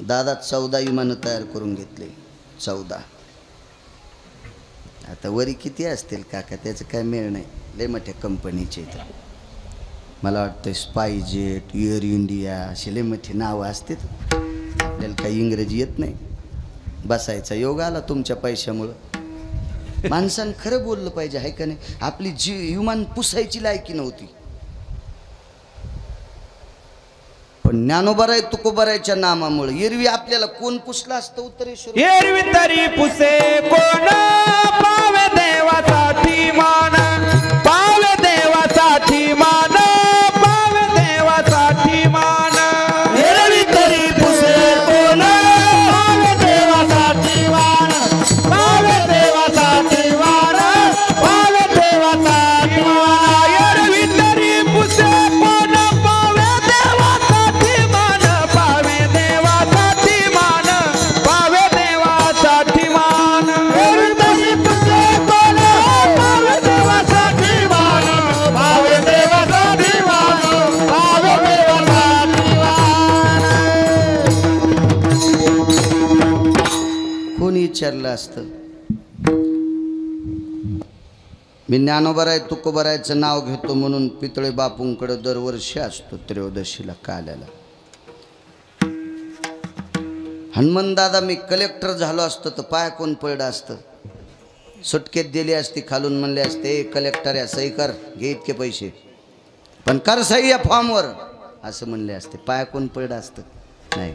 दादा 14 विमानं तयार करून घेतले. 14. आता वरी किती असतील काका त्याचं काय मेळ नाही. लय मोठ्या कंपनीचे मला वाटतं स्पाईजेट एअर इंडिया असे लय मोठी नावं असतात. आपल्याला काही इंग्रजी येत नाही. बसायचा योग आला तुमच्या पैशामुळं. माणसानं खरं बोललं पाहिजे आहे का नाही. आपली विमान पुसायची लायकी नव्हती पण ज्ञानोबाराय तुकोबारायच्या नामामुळे एरवी आपल्याला कोण पुसलं असतं उत्तरेश्वर. एरवी तरी पुसे कोण पावे देवासाठी मान पावे देवासाठी मान पावे देवासाठी मान. एरवी तरी पुसे कोण पावे देवासाठी मान पावे देवासाठी मान पावे देवासाठी मान. एरवी तरी पुसे कोण पावे देवासाठी मान पावे देवासाठी मान पावे देवासाठी मान. एरवी तरी पुसे कोण पावे देवासाठी मान पावे देवासाठी मान पावे देवासाठी मान. कोणी विचारलं असतं. मी ज्ञानोबाराय तुकोबारायचं नाव घेतो म्हणून पितळे बापूंकडे दरवर्षी असतो त्रयोदशीला काल्याला. हनुमंतदादा मी कलेक्टर झालो असतो तर पाय कोण पडलं असतं. सुटकेत दिली असती खालून म्हणले असते कलेक्टर या सही कर घे इतके पैसे पण कर सही या फॉर्मवर असं म्हणले असते. पाय कोण पडलं असतं नाही.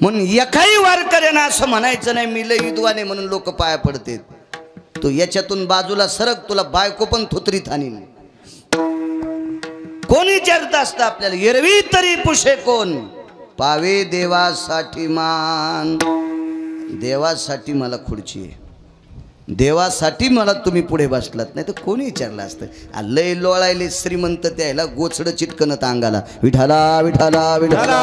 म्हणून एकाही वारकऱ्यांना असं म्हणायचं नाही मी लय विद्वान म्हणून लोक पाया पडतात. तू याच्यातून बाजूला सरक तुला बायको पण थुतरीत आणीन. कोणी विचारत असतं आपल्याला एरवी तरी पुषे कोण पावे देवासाठी मान. देवासाठी मला खुर्ची आहे देवासाठी मला तुम्ही पुढे बसलात नाही तर कोणी विचारलं असतं. लय लोळायले श्रीमंत त्याला गोचडं चिटकनत अंगाला विठाला विठाला विठाला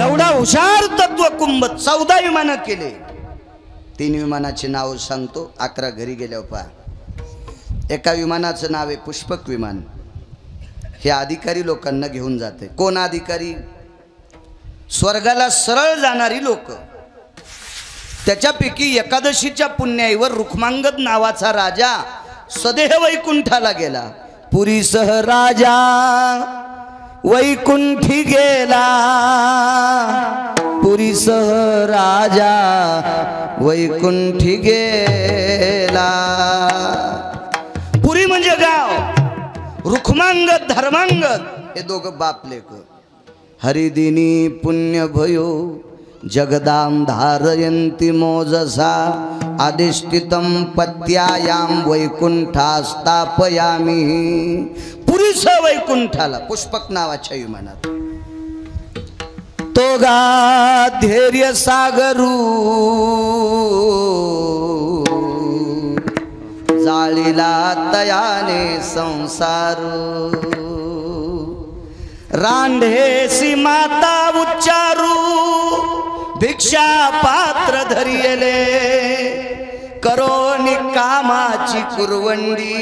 एवढा हुशार तत्व कुंभ 14 विमानं केले. 3 विमानाचे नाव सांगतो 11 घरी गेल्यावर पहा. एका विमानाचं नाव आहे पुष्पक विमान. हे अधिकारी लोकांना घेऊन जाते. कोण अधिकारी. स्वर्गाला सरळ जाणारी लोक त्याच्यापैकी एकादशीच्या पुण्याईवर रुक्मांगद नावाचा राजा सदेह वैकुंठाला गेला. पुरीसह राजा वैकुंठी गेला, पुरीसह राजा वैकुंठी गेला. पुरी म्हणजे गाव, रुक्मांगद धर्मांगद हे दोघं बाप लेक. हरिदिनी पुण्य भयो जगदां धारयन्ति मोजसा, अधिष्ठितं पत्यायां वैकुंठा स्थापयामि. पुरीस वैकुंठाला पुष्पक नावाच्या विमानात तो गा धैर्य सागरू जाळीला तयाने संसारू. रांढेसी माता उच्चारू भिक्षा पात्र धरियले, करोनी कामाची कुरवंडी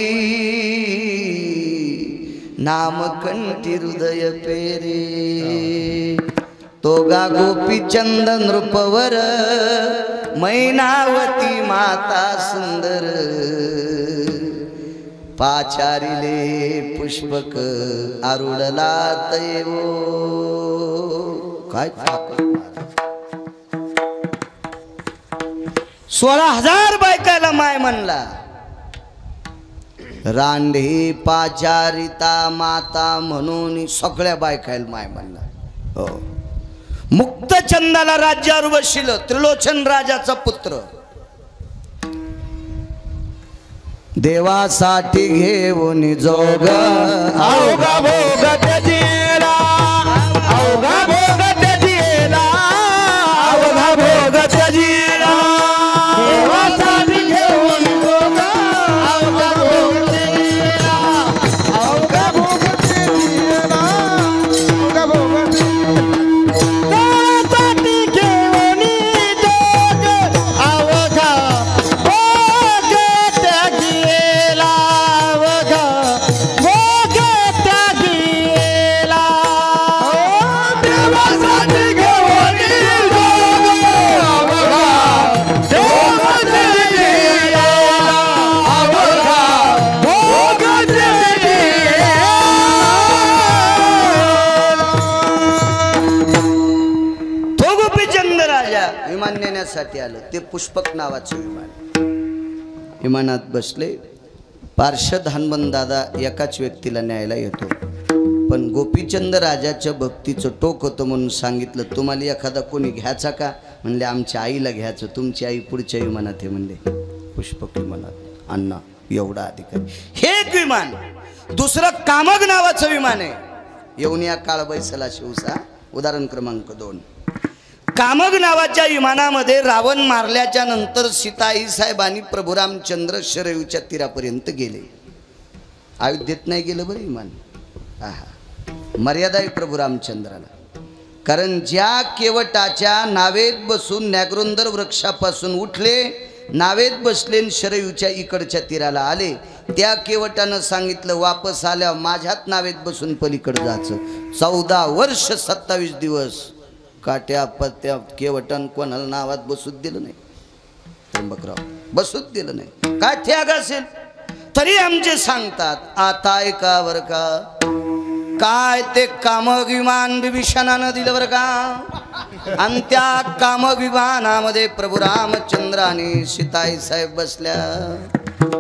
नामकंठी हृदय पेरे. तो गा गोपीचंद नृपवर मैनावती माता सुंदर, पाचारिले पुष्पक आरुडला तैवो. काय 16,000 बायकाला माय म्हणला. रांढे पाचारिता माता म्हणून सगळ्या बायकाला माय म्हणला. हो, मुक्तचंदाला राज्यावर बसलं, त्रिलोचन राजाचा पुत्र. देवासाठी घेऊन जोग अवघा भोग त्याजीला, अवघा भोग त्याजीला, अवघा भोग त्याजीला. देवासाठी घेऊन जोग अवघा भोग त्याजीला, अवघा भोग त्याजीला, अवघा भोग देवासाठी घेऊन जोग अवघा विमान नेण्यासाठी आलं. ते पुष्पक नावाचं विमान. विमानात बसले. पार्षद हनुमान दादा एकाच व्यक्तीला न्यायला येतो, पण गोपीचंद राजाच्या भक्तीचं टोक होतं म्हणून सांगितलं, तुम्हाला एखादा कोणी घ्यायचा का? म्हणले आमच्या आईला घ्यायचं. तुमची आई पुढच्या विमानात आहे म्हणले. पुष्पक विमानात अण्णा एवढा अधिकारी. हे एक विमान. दुसरं कामग नावाचं विमान आहे. येऊन या काळ बैसला शिवसा. उदाहरण क्रमांक 2. कामग नावाच्या विमानामध्ये रावण मारल्याच्या नंतर सीताई साहेबांनी प्रभू रामचंद्र शरयूच्या तीरापर्यंत गेले. अयोध्येत नाही गेलं बरं विमान. मर्यादा आहे प्रभू रामचंद्राला. कारण ज्या केवटाच्या नावेत बसून नॅग्रोंदर वृक्षापासून उठले, नावेत बसले, शरयूच्या इकडच्या तीराला आले, त्या केवटानं सांगितलं वापस आल्या माझ्यात नावेत बसून पलीकडे जायचं. 14 वर्ष 27 दिवस काट्या पत्त्या केवटन कोणाला नावात बसूच दिलं नाही. त्र्यंबकराव बसूच दिलं नाही. काय त्याग असेल तरी आमचे सांगतात आता ऐका बर का. काय ते कामग विमान विभीषणानं दिलं बर का. आणि त्या कामग विमानामध्ये प्रभू रामचंद्राने सीताई साहेब बसल्या.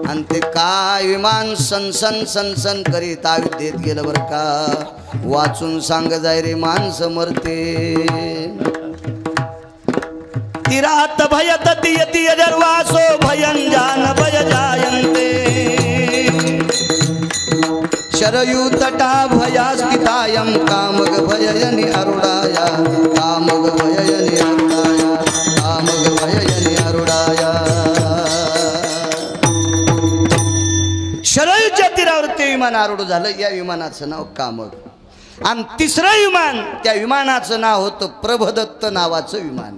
आणि ते काय विमान सनसन सनसन करीत अयोध्येत गेलं बर का. वाचून सांग जाय रे माणसं मरते. तीरात भयत तियती अजर्वासो भयंजान भय जायन्ते. शरयू तटा भयास्थितायं कामग भययनि अरुणाया, कामग भययनि अरुणाया, कामग भययनि अरुणाया. शरयूच्या तीरावर ते विमान आरूढ झालं. या विमानाचं नाव कामग. आणि तिसरं विमान, त्या विमानाचं नाव होतं प्रभदत्त नावाचं विमान.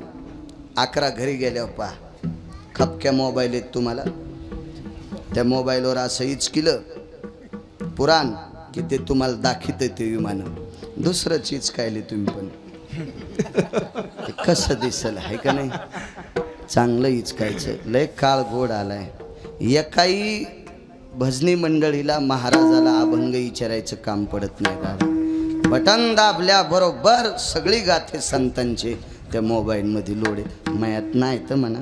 11 घरी गेल्यावर पहा खपक्या मोबाईल आहेत तुम्हाला. त्या मोबाईलवर असं इचकिलं पुराण की ते तुम्हाला दाखित ते विमान. दुसरं चीज कायले तुम्ही पण कसं दिसल आहे का नाही. चांगलं इचकायचं. लय काळ गोड आलाय. एकाही भजनी मंडळीला महाराजाला अभंग विचारायचं काम पडत नाही दादा. बटन दाबल्या बरोबर सगळी गाथे संतांचे त्या मोबाईलमध्ये लोड आहेत. मयात नाही तर म्हणा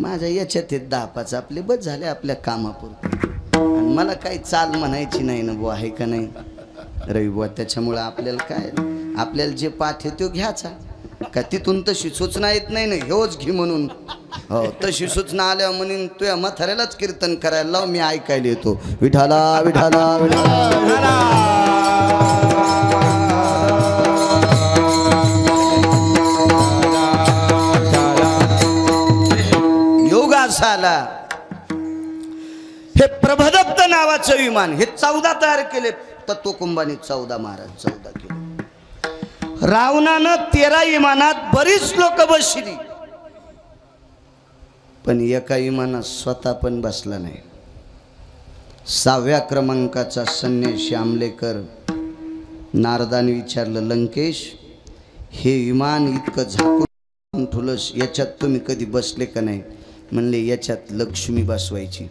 माझ्या याच्यात 10-5 आपले बस झाले आपल्या कामापुरते. आणि मला काही चाल म्हणायची नाही ना बुवा, आहे का नाही रवी बुवा. त्याच्यामुळं आपल्याला काय, आपल्याला जे पाठ आहे तो घ्यायचा का. तिथून तशी सूचना येत नाही ना हेच घे म्हणून. हो तशी सूचना आल्या म्हणून तुझ्या म्हाताऱ्यालाच कीर्तन करायला लाव, मी ऐकायला येतो. विठाला विठाला विठाला. योग असा आला. हे प्रभदत्त नावाचं विमान हे 14 तयार केले तत्वकुंभाने. 14 महाराज 14 केले. रावणानं 13 विमानात बरीच लोक बसली, पण एका विमानात स्वतः पण बसला नाही. 6व्या क्रमांकाचा संन्यासी आमलेकर नारदाने विचारलं, लंकेश हे विमान इतकं झाकून ठुलस, याच्यात तुम्ही कधी बसले का नाही? म्हणले याच्यात लक्ष्मी बसवायची.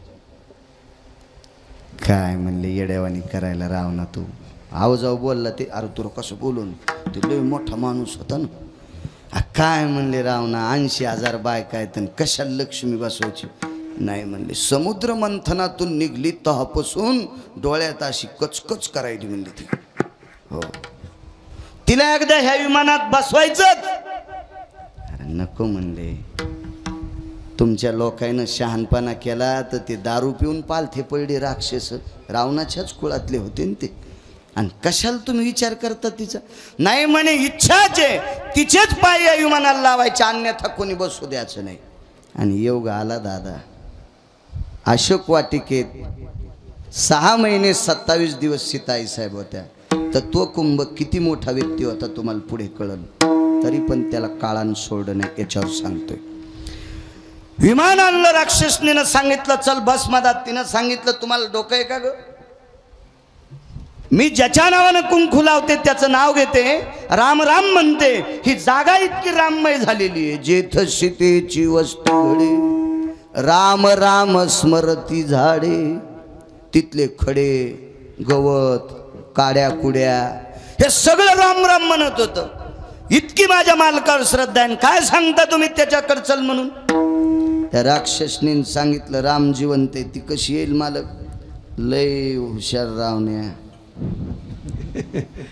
काय म्हणले येड्यावानी करायला रावणा तू. आव जाऊ बोलला ते. अरे तुला कसं बोलून, ते लय मोठा माणूस होता ना. काय म्हणले रावणा 80,000 बायका आहेत, कशाला लक्ष्मी बसवायची? नाही म्हणले समुद्र मंथनातून निघली तहापासून डोळ्यात अशी कचकच करायची म्हणली ती. हो तिला एकदा ह्या विमानात बसवायचं. अरे नको म्हणले. तुमच्या लोकांना शहाणपणा केला तर ते दारू पिऊन पालथे पडले राक्षस. रावणाच्याच कुळातले होते ना ते. आणि कशाला तुम्ही विचार करता तिचा? नाही म्हणे इच्छाच आहे तिचेच पाय या विमानाला लावायचे, अन्यथा कोणी बसू द्यायचं नाही. आणि योग आला दादा. अशोक वाटिकेत 6 महिने 27 दिवस सीताई साहेब होत्या. तर तो कुंभ किती मोठा व्यक्ती होता तुम्हाला पुढे कळलं. तरी पण त्याला काळानं सोडलं नाही. याच्यावर सांगतोय. विमान आणलं राक्षसनीनं, सांगितलं चल बस मधात. तिनं सांगितलं तुम्हाला डोकं आहे का ग? मी ज्याच्या नावानं कुंकू लावते त्याचं नाव घेते, राम राम म्हणते. ही जागा इतकी राममय झालेली आहे. जेथ सीतेची वस्तू घडे, राम राम स्मरती झाडे. तिथले खडे गवत काड्या कुड्या हे सगळं राम राम म्हणत होतं. इतकी माझ्या मालकावर श्रद्धा आहे. काय सांगता तुम्ही त्याच्याकडे चल म्हणून? त्या राक्षसनीनं सांगितलं राम जिवंत आहे. ती कशी येईल मालक? लय हुशार रावण्या.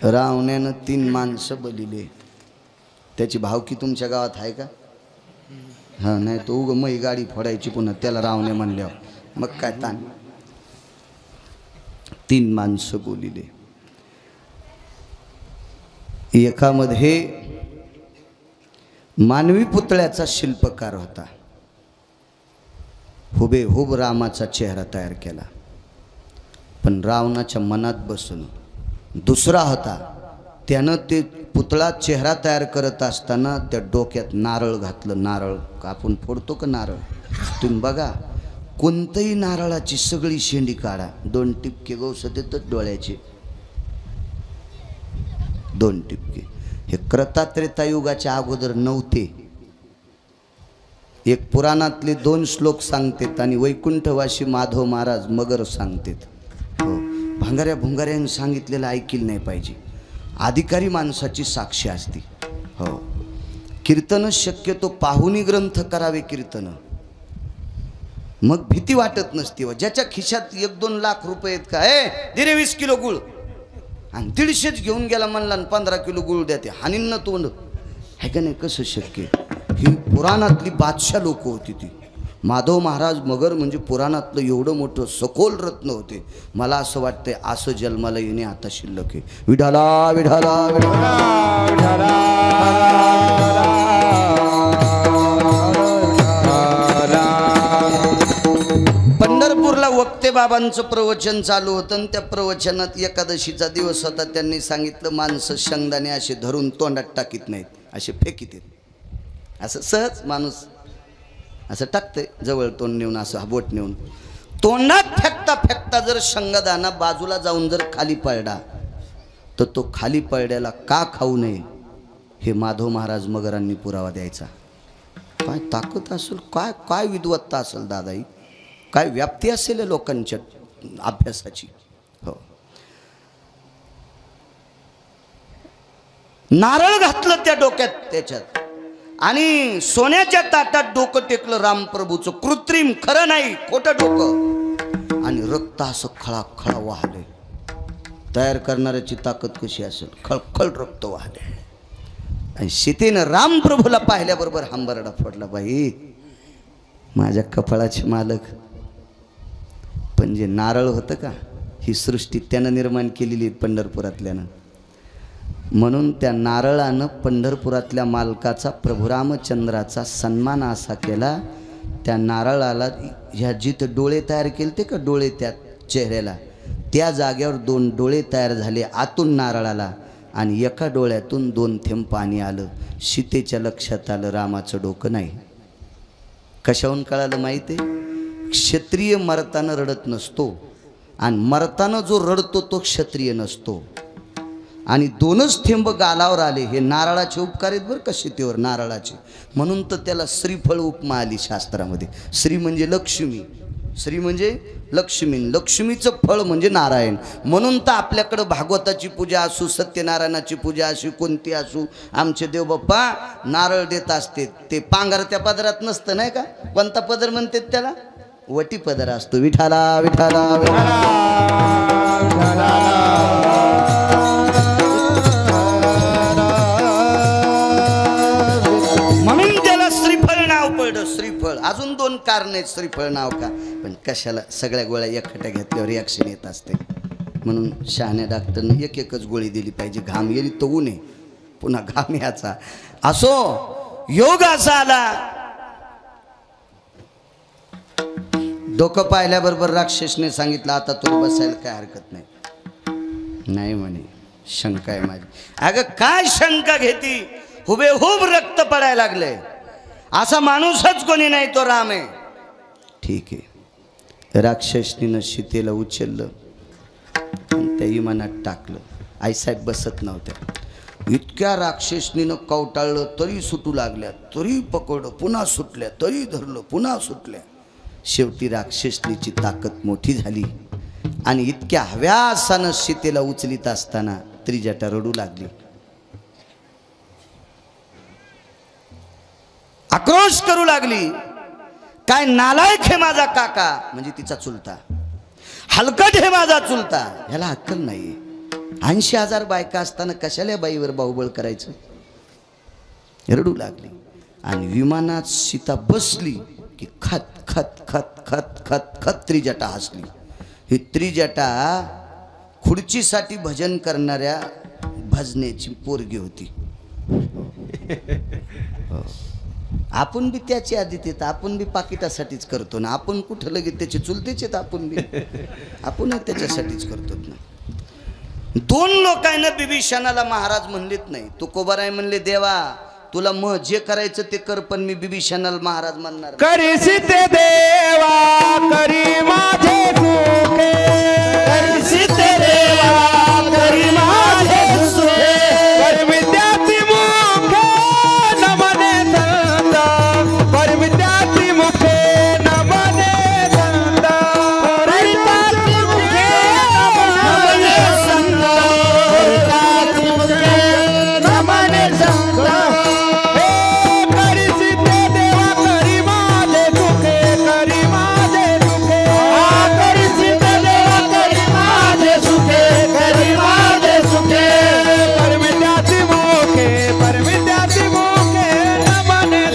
रावण्यानं 3 माणसं बलिले. त्याची भावकी तुमच्या गावात आहे का? हा नाही तो उग मही गाडी फोडायची पुन्हा त्याला रावण्या म्हणल्यावर मग काय ताण. 3 माणसं बोलिले. एकामध्ये मानवी पुतळ्याचा शिल्पकार होता. हुबेहूब रामाचा चेहरा तयार केला, पण रावणाच्या मनात बसून. दुसरा होता त्यानं ते पुतळा चेहरा तयार करत असताना त्या डोक्यात नारळ घातलं. नारळ आपण फोडतो का नारळ? तुम्ही बघा कोणतंही नारळाची सगळी शेंडी काढा, 2 टिपके गवस देतात डोळ्याचे. 2 टिपके. हे क्रतात्रेता युगाच्या अगोदर नव्हते. एक पुराणातले 2 श्लोक सांगतात आणि वैकुंठवासी माधव महाराज मगर सांगतात. हो भांगाऱ्या भुंगाऱ्याने सांगितलेलं ऐकील नाही पाहिजे. अधिकारी माणसाची साक्षी असते. हो कीर्तन शक्यतो पाहुणी ग्रंथ करावे कीर्तन, मग भीती वाटत नसते. व ज्याच्या खिशात 1-2 लाख रुपये आहेत का, दिरे 20 किलो गुळ आणि 150च घेऊन गेला म्हणला 15 किलो गुळ द्या, ते हानीन न तोंड आहे का नाही? कसं शक्य? ही पुराणातली बादशाह लोक होती ती. माधव महाराज मगर म्हणजे पुराणातलं एवढं मोठं सखोल रत्न होते. मला असं वाटतंय असं जन्माला येणे आता शिल्लक आहे. विठाला विठाला विठाला. पंढरपूरला वक्ते बाबांचं प्रवचन चालू होतं आणि त्या प्रवचनात एकादशीचा दिवस होता. त्यांनी सांगितलं माणसं शेंगदाणे असे धरून तोंडात टाकीत नाहीत, असे फेकीत आहेत. असं सहज माणूस असं टाकतंय जवळ तोंड नेऊन, असं बोट नेऊन तोंडात फेकता फेकता जर शेंगदाणा बाजूला जाऊन जर खाली पडला तर तो खाली पडल्याला का खाऊ नये हे माधव महाराज मगरांनी पुरावा द्यायचा. काय ताकद असेल, काय काय विद्वत्ता असेल दादाई, काय व्याप्ती असेल या लोकांच्या अभ्यासाची. हो, नारळ घातलं त्या डोक्यात त्याच्यात आणि सोन्याच्या ताटात डोकं टेकलं रामप्रभूचं. कृत्रिम, खरं नाही, खोटं डोकं. आणि रक्त असं खळाखळा वाहले. तयार करणाऱ्याची ताकद कशी असेल, खळखळ रक्त वाहले. आणि सीतेनं रामप्रभूला पाहिल्याबरोबर हंबरडा फोडला. बाई, माझ्या कपाळाचे मालक. पण जे नारळ होतं का, ही सृष्टी त्यानं निर्माण केलेली पंढरपुरातल्यानं. म्हणून त्या नारळानं पंढरपुरातल्या मालकाचा, प्रभू रामचंद्राचा सन्मान असा केला. त्या नारळाला ह्या जिथं डोळे तयार केले ते का, डोळे त्या चेहऱ्याला, त्या जागेवर 2 डोळे तयार झाले आतून नारळाला. आणि एका डोळ्यातून 2 थेंब पाणी आलं. सीतेच्या लक्षात आलं रामाचं डोकं नाही. कशाहून कळालं माहिती आहे? क्षत्रिय मरताना रडत नसतो आणि मरताना जो रडतो तो क्षत्रिय नसतो. आणि 2च थेंब गालावर आले. हे नारळाचे उपकार आहेत बरं का सीतेवर, नारळाचे. म्हणून तर त्याला श्रीफळ उपमा आली शास्त्रामध्ये. श्री म्हणजे लक्ष्मी, श्री म्हणजे लक्ष्मी, लक्ष्मीचं फळ म्हणजे नारायण. म्हणून तर आपल्याकडं भागवताची पूजा असू, सत्यनारायणाची पूजा असू, कोणती असू, आमचे देवबाप्पा नारळ देत असते. ते पांघर त्या पदरात नसतं नाही का, कोणता पदर म्हणतात त्याला, वटी पदर असतो. विठाला विठाला म्हणून त्याला श्रीफळ नाव पडलं. श्रीफळ. अजून 2 कारण आहेत श्रीफळ नाव का, पण कशाला सगळ्या गोळ्या एकट्या घेतल्यावर रिॲक्शन येत असते. म्हणून शहाण्या डॉक्टरने एकच गोळी दिली पाहिजे. घाम येईल तर ऊन आहे, पुन्हा घाम याचा. असो, योग असा आला. डोकं पाहिल्याबरोबर राक्षसने सांगितलं, आता तुला बसायला काय हरकत नाही. नाही म्हणे, शंका आहे माझी. अगं काय शंका घेती, हुबेहूब रक्त पडायला लागले. असा माणूसच कोणी नाही, तो राम आहे. ठीक आहे. राक्षसनीनं सीतेला उचललं आणि त्या विमानात टाकलं. आईसाहेब बसत नव्हत्या. इतक्या राक्षसनीनं कवटाळलं तरी सुटू लागल्या, तरी पकडलं, पुन्हा सुटल्या, तरी धरलं, पुन्हा सुटल्या. शेवटी राक्षसनीची ताकद मोठी झाली आणि इतक्या हव्यासानं सीतेला उचलीत असताना त्रिजटा रडू लागली. आक्रोश करू लागली. काय नालायक हे माझा काका, म्हणजे तिचा चुलता. हलकट हे माझा चुलता, ह्याला अक्कल नाही. 80,000 बायका असताना कशाला बाईवर बाहुबळ करायचं. रडू लागली. आणि विमानात सीता बसली की खत खत खत खत खत खत त्रिजटा हसली. ही त्रिजटा खुर्चीसाठी भजन करणाऱ्या भजनेची पोरगी होती. आपण बी त्याची आधी तिथं, आपण बी पाकिटासाठीच करतो ना. आपण कुठं लगेच त्याचे चुलतेचे, आपण बी आपण त्याच्यासाठीच करतो ना. 2 लोकांना बिभीषणाला महाराज म्हणलेत नाही. तुकोबाराय म्हणले, देवा तुला जे करायचं ते कर, पण मी बिभीषणाला महाराज म्हणणार. करी सीते देवा करी माझे सुखे, करी सीते देवा करी माझे सुखे, परमित्याची मुखे नमने संत, परमित्याची मुखे नमने संत, परमित्याची मुखे नमने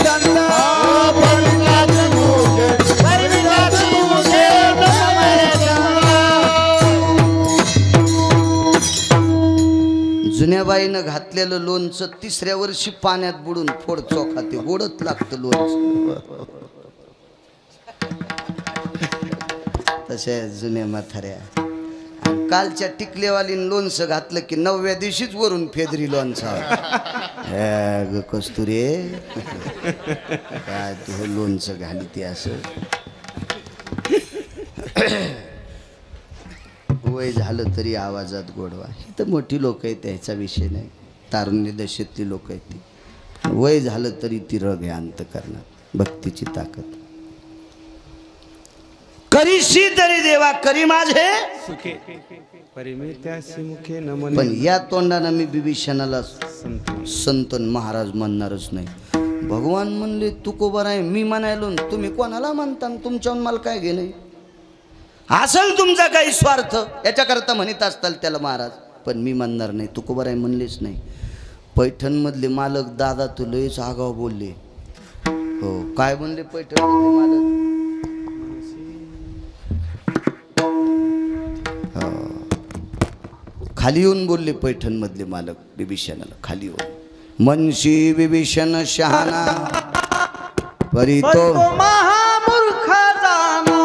संत, परमित्याची मुखे नमने संत. जुन्या बाईनं घातलेलं लोणचं 3ऱ्या वर्षी पाण्यात बुडून फोड चोखा ते गोडत लागतं लोणचं. तशा जुन्या म्हाताऱ्या. कालच्या टिकलेवालीन लोणचं घातलं की 9व्या दिवशीच वरून फेदरी लोणचा. ग कस्तुरे काय तू लोणचं घाली ते असं. वय झालं तरी आवाजात गोडवा. ही तर मोठी लोक आहेत, त्याचा विषय नाही. तारुण्य दशेतली लोक आहेत ती. वय झालं तरी ती रग आहे अंत करणार. भक्तीची ताकद. करीशी तरी देवा करी माझे सुखे परिमित्यासी मुखे नमन. पण या तोंडानं मी बिभीषणाला संत महाराज म्हणणारच नाही. भगवान म्हणले तुकोबर आहे मी म्हणायलो तुम्ही कोणाला म्हणता तुमच्याहून मला काय घेणे. असेल तुमचा काही स्वार्थ याच्याकरता म्हणत असताल त्याला महाराज, पण मी म्हणणार नाही. तुकोबर आहे म्हणलेच नाही. पैठणमधले मालक दादा तू लयच आगाव बोलले. हो काय म्हणले पैठणमधले मालक. खाली येऊन बोलले पैठणमधले मालक बिभीषणाला खाली येऊन. मनशी बिभीषण शहाणा परी तो महामूर्ख जाना,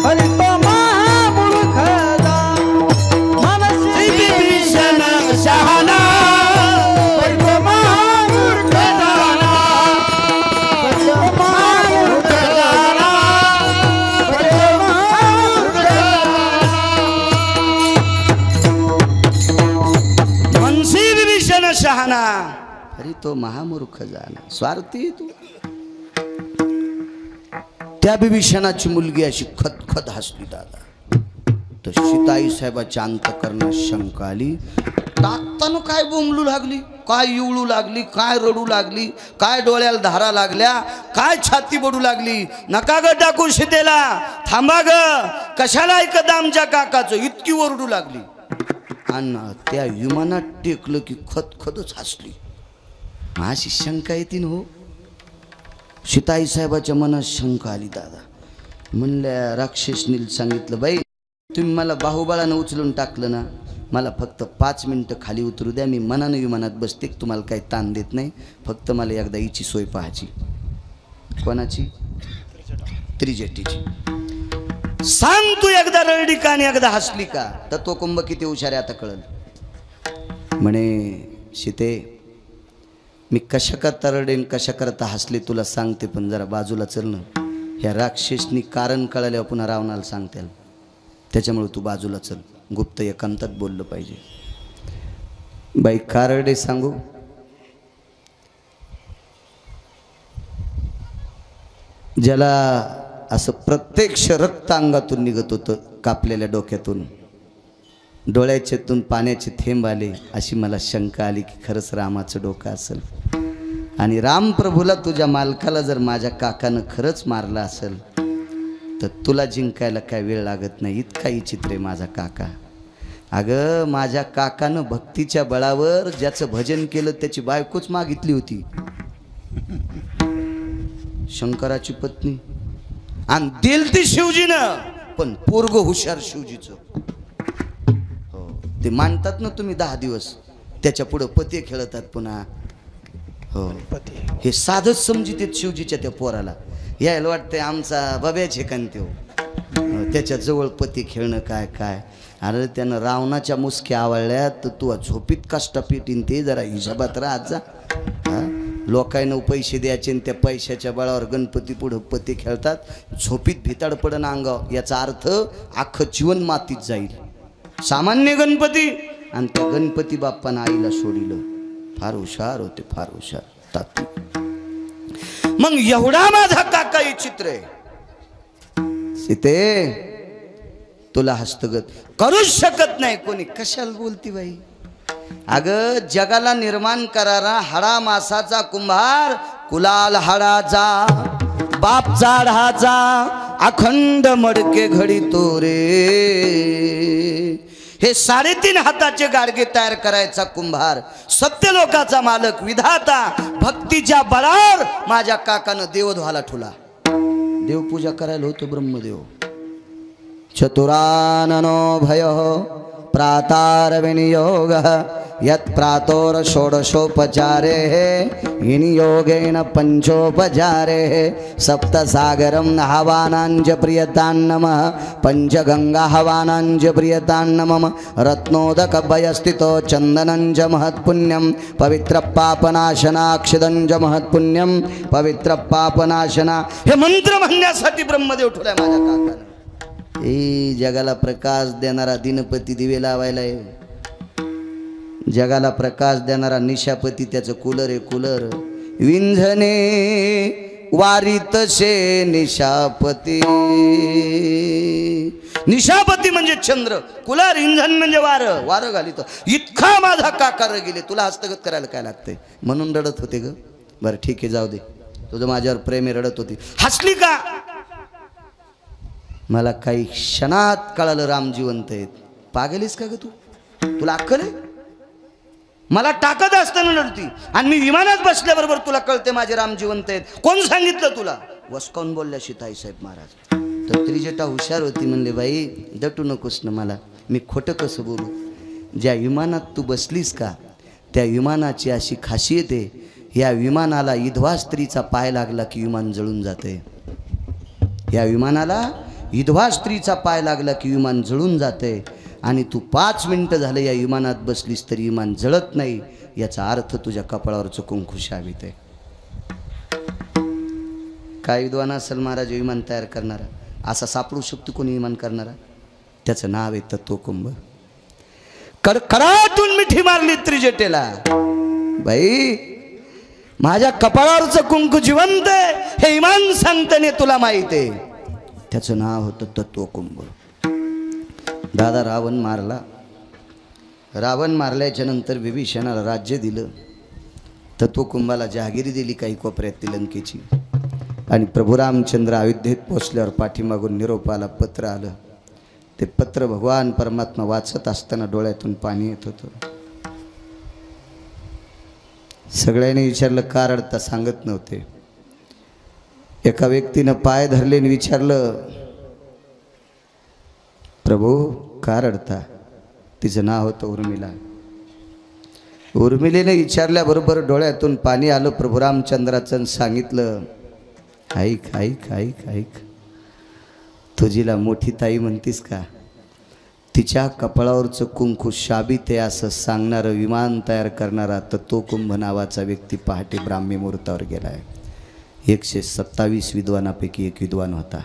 अरे तो महामूर्ख जाना. मनसी बिभीषण शहाणा अरे तो महामूर्ख जाना, अरे तो महामूर्ख जाना, अरे तो महामूर्ख मनसी बिभीषण शहाणा अरे तो महामूर्ख जाना. स्वार्थी तू. त्या बिभीषणाची मुलगी अशी खतखत हसली दादा. तर सीताई साहेबाच्या अंतकरणात शंका आली. टाकताना काय बोंबलू लागली, काय इवळू लागली, काय रडू लागली, काय डोळ्याला धारा लागल्या, काय छाती बडू लागली. नका ग टाकू सीतेला, थांबा ग, कशाला ऐकत आमच्या काकाचं, इतकी ओरडू लागली. आणि त्या विमानात टेकलं की खतखतच हसली. माझी शंका येते ना हो. सीताई साहेबाच्या मनात शंका आली दादा. म्हणल्या राक्षसनील सांगितलं बाई तुम्ही मला बाहुबळानं उचलून टाकलं ना, मला फक्त 5 मिनटं खाली उतरू द्या, मी मनानं विमानात बसते, तुम्हाला काही ताण देत नाही, फक्त मला एकदा हिची सोय पाहायची. कोणाची. त्रिजटीची. सांग तू एकदा रडली का आणि एकदा हसली का, तर तो कुंभ किती हुशार आहे आता कळल. म्हणे सीते मी कशा करता रडेन कशा करता हसले तुला सांगते, पण जरा बाजूला चल ना. ह्या राक्षसनी कारण कळाल्यावर पुन्हा रावणाला सांगते, त्याच्यामुळे तू बाजूला चल, गुप्त एकांतात बोललं पाहिजे. बाई का रडे सांगू. ज्याला असं प्रत्यक्ष रक्त अंगातून निघत होतं, कापलेल्या डोक्यातून डोळ्याच्यातून पाण्याचे थेंब आले, अशी मला शंका आली की खरंच रामाचं डोकं असेल. आणि रामप्रभूला तुझ्या मालकाला जर माझ्या काकानं खरंच मारलं असेल तर तुला जिंकायला काय वेळ लागत नाही, इतका विचित्र आहे माझा काका. अगं माझ्या काकानं भक्तीच्या बळावर ज्याचं भजन केलं त्याची बायकोच मागितली होती, शंकराची पत्नी, आणि दिल ती शिवजीनं, पण पोरग हुशार शिवजीचं. हो ते मानतात ना तुम्ही 10 दिवस, त्याच्या पुढं पती खेळतात पुन्हा. हो हे साधच समजित शिवजीच्या त्या पोराला. यायला वाटतंय आमचा बब्याचे कांते हो, त्याच्या जवळ पती खेळणं काय काय. अरे त्यानं रावणाच्या मुसक्या आवडल्या तर तू झोपीत कष्ट पेटीन, ते जरा हिशोबात राहत जा. लोकांना पैसे द्यायचे आणि त्या पैशाच्या बळावर गणपती पुढं पती खेळतात, झोपीत भिताड पडन अंगाव, याचा अर्थ अख्खं जीवन मातीत जाईल. सामान्य गणपती आणि त्या गणपती बाप्पानं आईला सोडिलं. फार हुशार होते, फार हुशार ताती. मग एवढा माझा काका विचित्र आहे. सीते तुला हस्तगत करूच शकत नाही कोणी. कशाला बोलती बाई. अगं जगाला निर्माण करारा हाडा मासाचा कुंभार, कुलाल हाडाचा बाप झाडाचा, अखंड मडके घडी तोरे. हे 3.5 हाताचे गाडगे तयार करायचा कुंभार, सत्यलोकाचा मालक विधाता, भक्तीच्या बळावर माझ्या काकानं देवध्वाला ठुला. देवपूजा करायला होतो ब्रह्मदेव. चतुराननो भयो प्रातार विनियोग यत् प्रातोर षोडशोपचारे विनियोगेन पंचोपचारे सप्तसागरं हवानांज प्रियतां नमः पंचगंगा हवानांज प्रियतां नमः रत्नोदक भयस्थितो चंदनंज महत्पुण्यं पवित्र पापनाशनाक्षिदंज महत्पुण्यं पवित्र पापनाशना. हे मंत्र म्हणण्यासाठी ब्रह्मदेव ठुलाय माझ्या काकानं. जगाला प्रकाश देणारा दिनपती दिवे लावायला आहे. जगाला प्रकाश देणारा निशापती त्याचं कूलर आहे कूलर. विंझणे वारीत शे निशापती. निशापती म्हणजे चंद्र, कुलार इंधन म्हणजे वारं. वारं घालित इतका माझा काकार गेले. तुला हस्तगत करायला काय लागतंय म्हणून रडत होते ग. बरं ठीक आहे जाऊ दे, तुझं माझ्यावर प्रेम आहे. रडत होती, हसली का? मला काही क्षणात कळालं राम जिवंत आहेत. पागेलीस का ग तू? तुला अक्कल आहे? मला टाकत असताना रडती आणि मी विमानात बसल्याबरोबर तुला कळते माझे राम जिवंत आहेत. कोण सांगितलं तुला? वसकावून बोलल्या सीताई साहेब महाराज. तर त्रिजटा हुशार होती, म्हणले बाई दटू नकोस ना मला, मी खोटं कसं बोलू. ज्या विमानात तू बसलीस का त्या विमानाची अशी खासियत आहे, या विमानाला विधवा स्त्रीचा पाय लागला की विमान जळून जाते. या विमानाला विधवा स्त्रीचा पाय लागला की विमान जळून जाते. आणि तू 5 मिनिटं झालं या विमानात बसलीस तरी विमान जळत नाही. याचा अर्थ तुझ्या कपाळावरचं कुंकू शाबित आहे. काय विद्वान असेल महाराज विमान तयार करणारा? असा सापडू शकतो कोणी विमान करणारा? त्याचं नाव आहे तत्वकुंभ. करातून मिठी मारली त्रिजटेला. बाई माझ्या कपाळावरचं कुंकू जिवंत आहे हे विमान सांगताना तुला माहित आहे. त्याचं नाव होतं तत्वकुंभ. दादा रावण मारला. रावण मारल्याच्या नंतर विभीषणाला राज्य दिलं. तत्वकुंभाला जहागिरी दिली काही कोपऱ्यात लंकेची. आणि प्रभू रामचंद्र अयोध्येत पोचल्यावर पाठीमागून निरोप आला, पत्र आलं. ते पत्र भगवान परमात्मा वाचत असताना डोळ्यातून पाणी येत होतं. सगळ्यांनी विचारलं का रडता? सांगत नव्हते. एका व्यक्तीनं पाय धरले आणि विचारलं, प्रभू का रडता? तिचं नाव होतं उर्मिला. उर्मिलेने विचारल्याबरोबर डोळ्यातून पाणी आलं प्रभू रामचंद्राचं. सांगितलं, ऐक ऐक ऐक ऐक, तुझीला मोठी ताई म्हणतीस का? तिच्या कपाळावरचं कुंकू शाबित आहे असं सांगणारं विमान तयार करणारा तत्वकुंभ नावाचा व्यक्ती पहाटे ब्राह्मी मुहूर्तावर गेला आहे. 127 विद्वानापैकी एक विद्वान होता.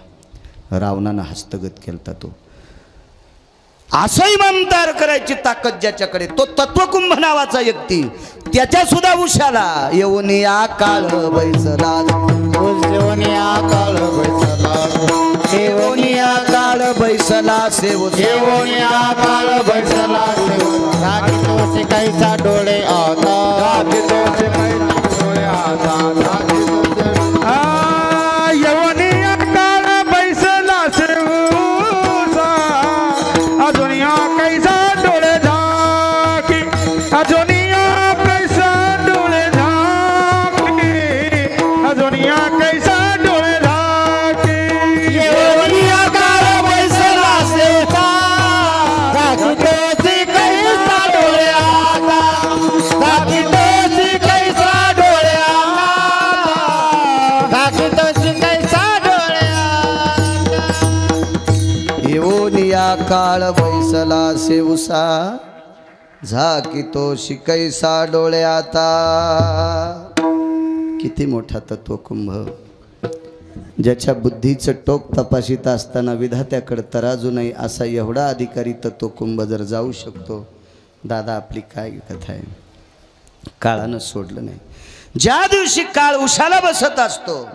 रावणानं हस्तगत केलता तो. असं इमाम तयार करायची ताकद ज्याच्याकडे, तो तत्वकुंभ नावाचा व्यक्ती. त्याच्या सुद्धा उशाला येऊन या काळ बैसला. येऊन या काळ बैसला. येऊन या काळ बैसला सेव. येऊन या काळ बैसला सेव. रागी तोचे कैसा डोळे आता. रागी तोचे कैसा डोळे आता. रागी तोचे येऊन या काळ बैसला सेवसा. अजूनिया कैसा डोळे झाकी. अजूनिया कैसा डोळे झाकी. अजूनिया कैसा डोळे झाकी. येऊन या काळ बैसला सेवसा. रागी तोचे कैसा डोळे आता. रागी तोचे कैसा डोळे आता. रागी तोचे कैसा डोळे आता. येऊन या काळ बैसला सेवसा. झाकी तो शिकैसा डोळे आता. किती मोठा तत्वकुंभ. ज्याच्या बुद्धीचं टोक तपासित असताना विधात्याकडे तराजू नाही असा एवढा अधिकारी तत्वकुंभ जर जाऊ शकतो, दादा आपली काय कथा आहे. काळानं सोडलं नाही. ज्या दिवशी काळ उशाला बसत असतो,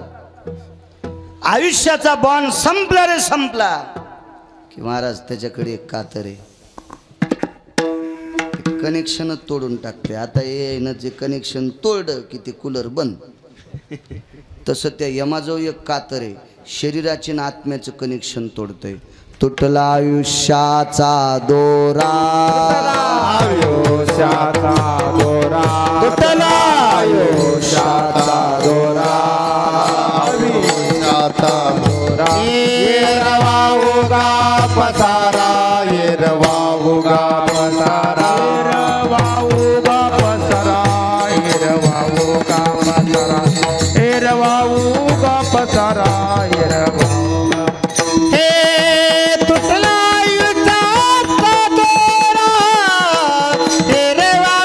आयुष्याचा बॉन्ड संपला रे संपला की महाराज त्याच्याकडे एक कातर आहे, कनेक्शनच तोडून टाकते. आता येणं जे कनेक्शन तोडलं की ते कूलर बंद. तसं त्या यमाजवळ एक कातर आहे, शरीराचे आणि आत्म्याचं कनेक्शन तोडतंय. तुटला आयुष्याचा दोरा. आयुष्याचा दोरा. तुटला आयुष्याचा दोरा. आयुष्याचा दोरा. येरवा उगा पसारा. येरवा उगा पसारा. हिरवा उगा पसरा. हिरवा उगा पसरा. हिरवा उगा पसरा. हिरवा हे तुटला आयुष्याचा दोरा. येरवा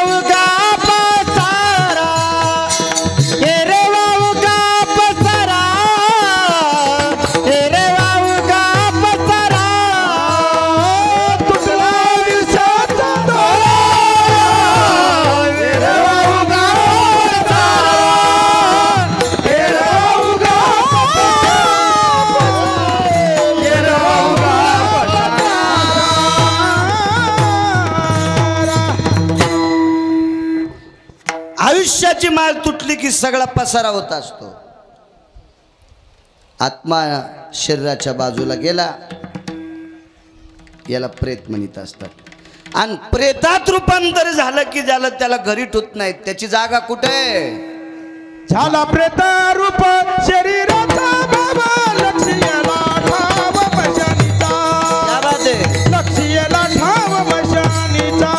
आयुष्याची माळ तुटली की सगळा पसारा होत असतो. आत्मा शरीराच्या बाजूला गेला याला प्रेत म्हणत असतात. आणि प्रेतात रूपांतर झालं की ज्याला त्याला घरी ठेवत नाहीत त्याची जागा कुठे आहे? झाला प्रेत रूप शरीराचा बाबा लक्ष्मीला ठाव मशानीचा. क्या बात आहे? लक्ष्मीला ठाव मशानीचा.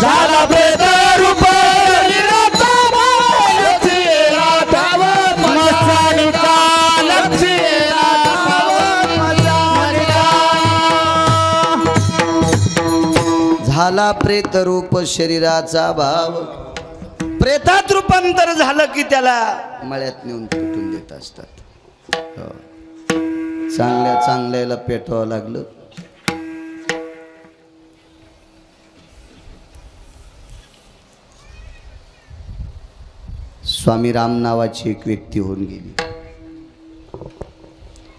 झाला प्रेत रूप शरीराचा बाबा लक्ष्मीला ठाव मशानीचा. लक्ष्मीला ठाव मशानीचा. झाला प्रेत रूप शरीराचा भाव. प्रेतात रूपांतर झालं की त्याला मळ्यात नेऊन पेटून देत असतात. हो. चांगल्या चांगल्याला पेटवावं लागलं. स्वामी राम नावाची एक व्यक्ती होऊन गेली.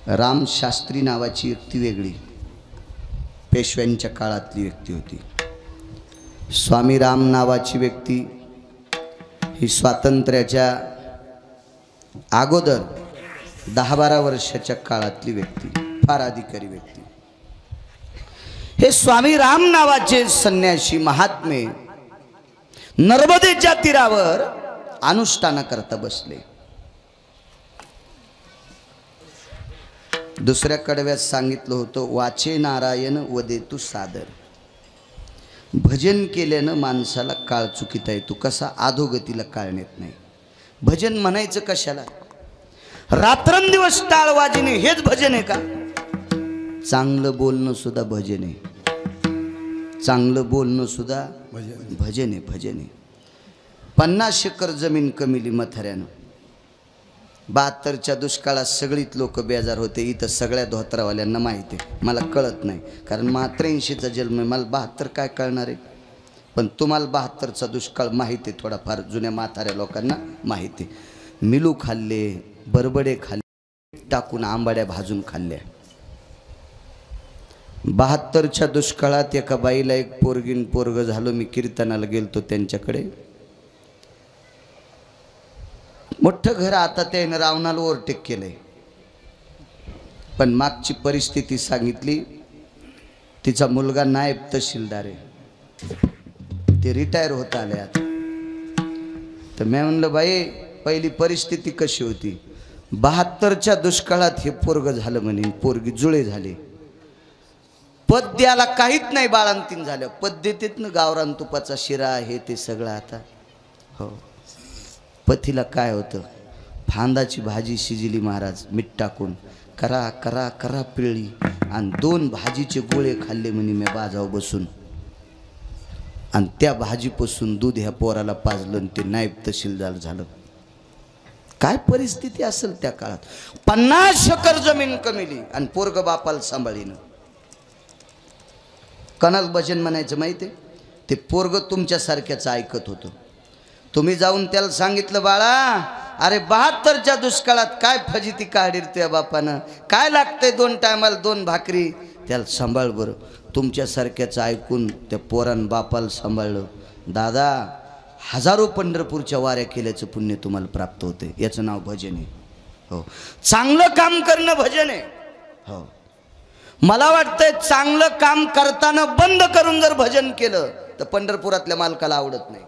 राम शास्त्री नावाची व्यक्ती वेगळी, पेशव्यांच्या काळातली व्यक्ती होती. स्वामी राम नावाची व्यक्ती ही स्वातंत्र्याच्या अगोदर 10-12 वर्षाच्या काळातली व्यक्ती, फार अधिकारी व्यक्ती. हे स्वामी राम नावाचे संन्यासी महात्मे नर्मदेच्या तीरावर अनुष्ठानाकरता बसले. दुसऱ्या कडव्यात सांगितलं होतं, वाचे नारायण वदेतु सादर. भजन केल्यानं माणसाला काळ चुकीता येतो. कसा? अधोगतीला काळ नेत नाही. भजन म्हणायचं कशाला? रात्रंदिवस टाळ वाजणे हेच भजन आहे का? चांगलं बोलणं सुद्धा भजन आहे. चांगलं बोलणं सुद्धा भजन आहे. भजन आहे. 50 एकर जमीन कमिली मथऱ्यानं. 72च्या दुष्काळात सगळीच लोक बेजार होते. इथं सगळ्या धोत्रावाल्यांना माहिती आहे. मला कळत नाही, कारण 83चा जन्म आहे. मला 72 काय कळणार आहे? पण तुम्हाला 72चा दुष्काळ माहिती आहे. थोडाफार जुन्या म्हाताऱ्या लोकांना माहिती आहे. मिलू खाल्ले, बरबडे खाल्ले, टाकून आंबाड्या भाजून खाल्ल्या. 72च्या दुष्काळात एका बाईला एक पोरगीन पोरग झालं. मी कीर्तनाला गेलतो त्यांच्याकडे. मोठं घर, आता त्यानं रावणाला ओव्हरटेक केलंय. पण मागची परिस्थिती सांगितली. तिचा मुलगा नायब तहसीलदार आहे. ते रिटायर होत आले आता. तर मी म्हणलं, बाई पहिली परिस्थिती कशी होती? 72च्या दुष्काळात हे पोरग झालं म्हणे. पोरगी जुळे झाले. पद द्यायला काहीच नाही. बाळंतीन झालं. पद देतेत ना, गावरान तुपाचा शिरा हे ते सगळं. आता हो, पतीला काय होतं? फांदाची भाजी शिजली महाराज मीठ टाकून, करा करा करा पिळली, आणि 2 भाजीचे गोळे खाल्ले म्हणे मी बाजाव बसून. आणि त्या भाजीपासून दूध ह्या पोराला पाजलं आणि ते नायब तहसीलदार झालं. काय परिस्थिती असेल त्या काळात? 50 एकर जमीन कमिली आणि पोरग बापाला सांभाळीनं. कणाल भजन म्हणायचं माहिती आहे? ते पोरग तुमच्यासारख्याच ऐकत होतं. तुम्ही जाऊन त्याला सांगितलं, बाळा अरे 72च्या दुष्काळात काय फजिती काढीर तुझ्या बापानं, काय लागतंय 2 टायमाला 2 भाकरी, त्याला सांभाळ बरं. तुमच्यासारख्याचं ऐकून त्या पोरान बापाला सांभाळलं. दादा, हजारो पंढरपूरच्या वाऱ्या केल्याचं पुण्य तुम्हाला प्राप्त होते. याचं नाव भजन आहे. हो, चांगलं काम करणं भजन आहे. हो, मला वाटतंय चांगलं काम करताना बंद करून जर भजन केलं तर पंढरपुरातल्या मालकाला आवडत नाही.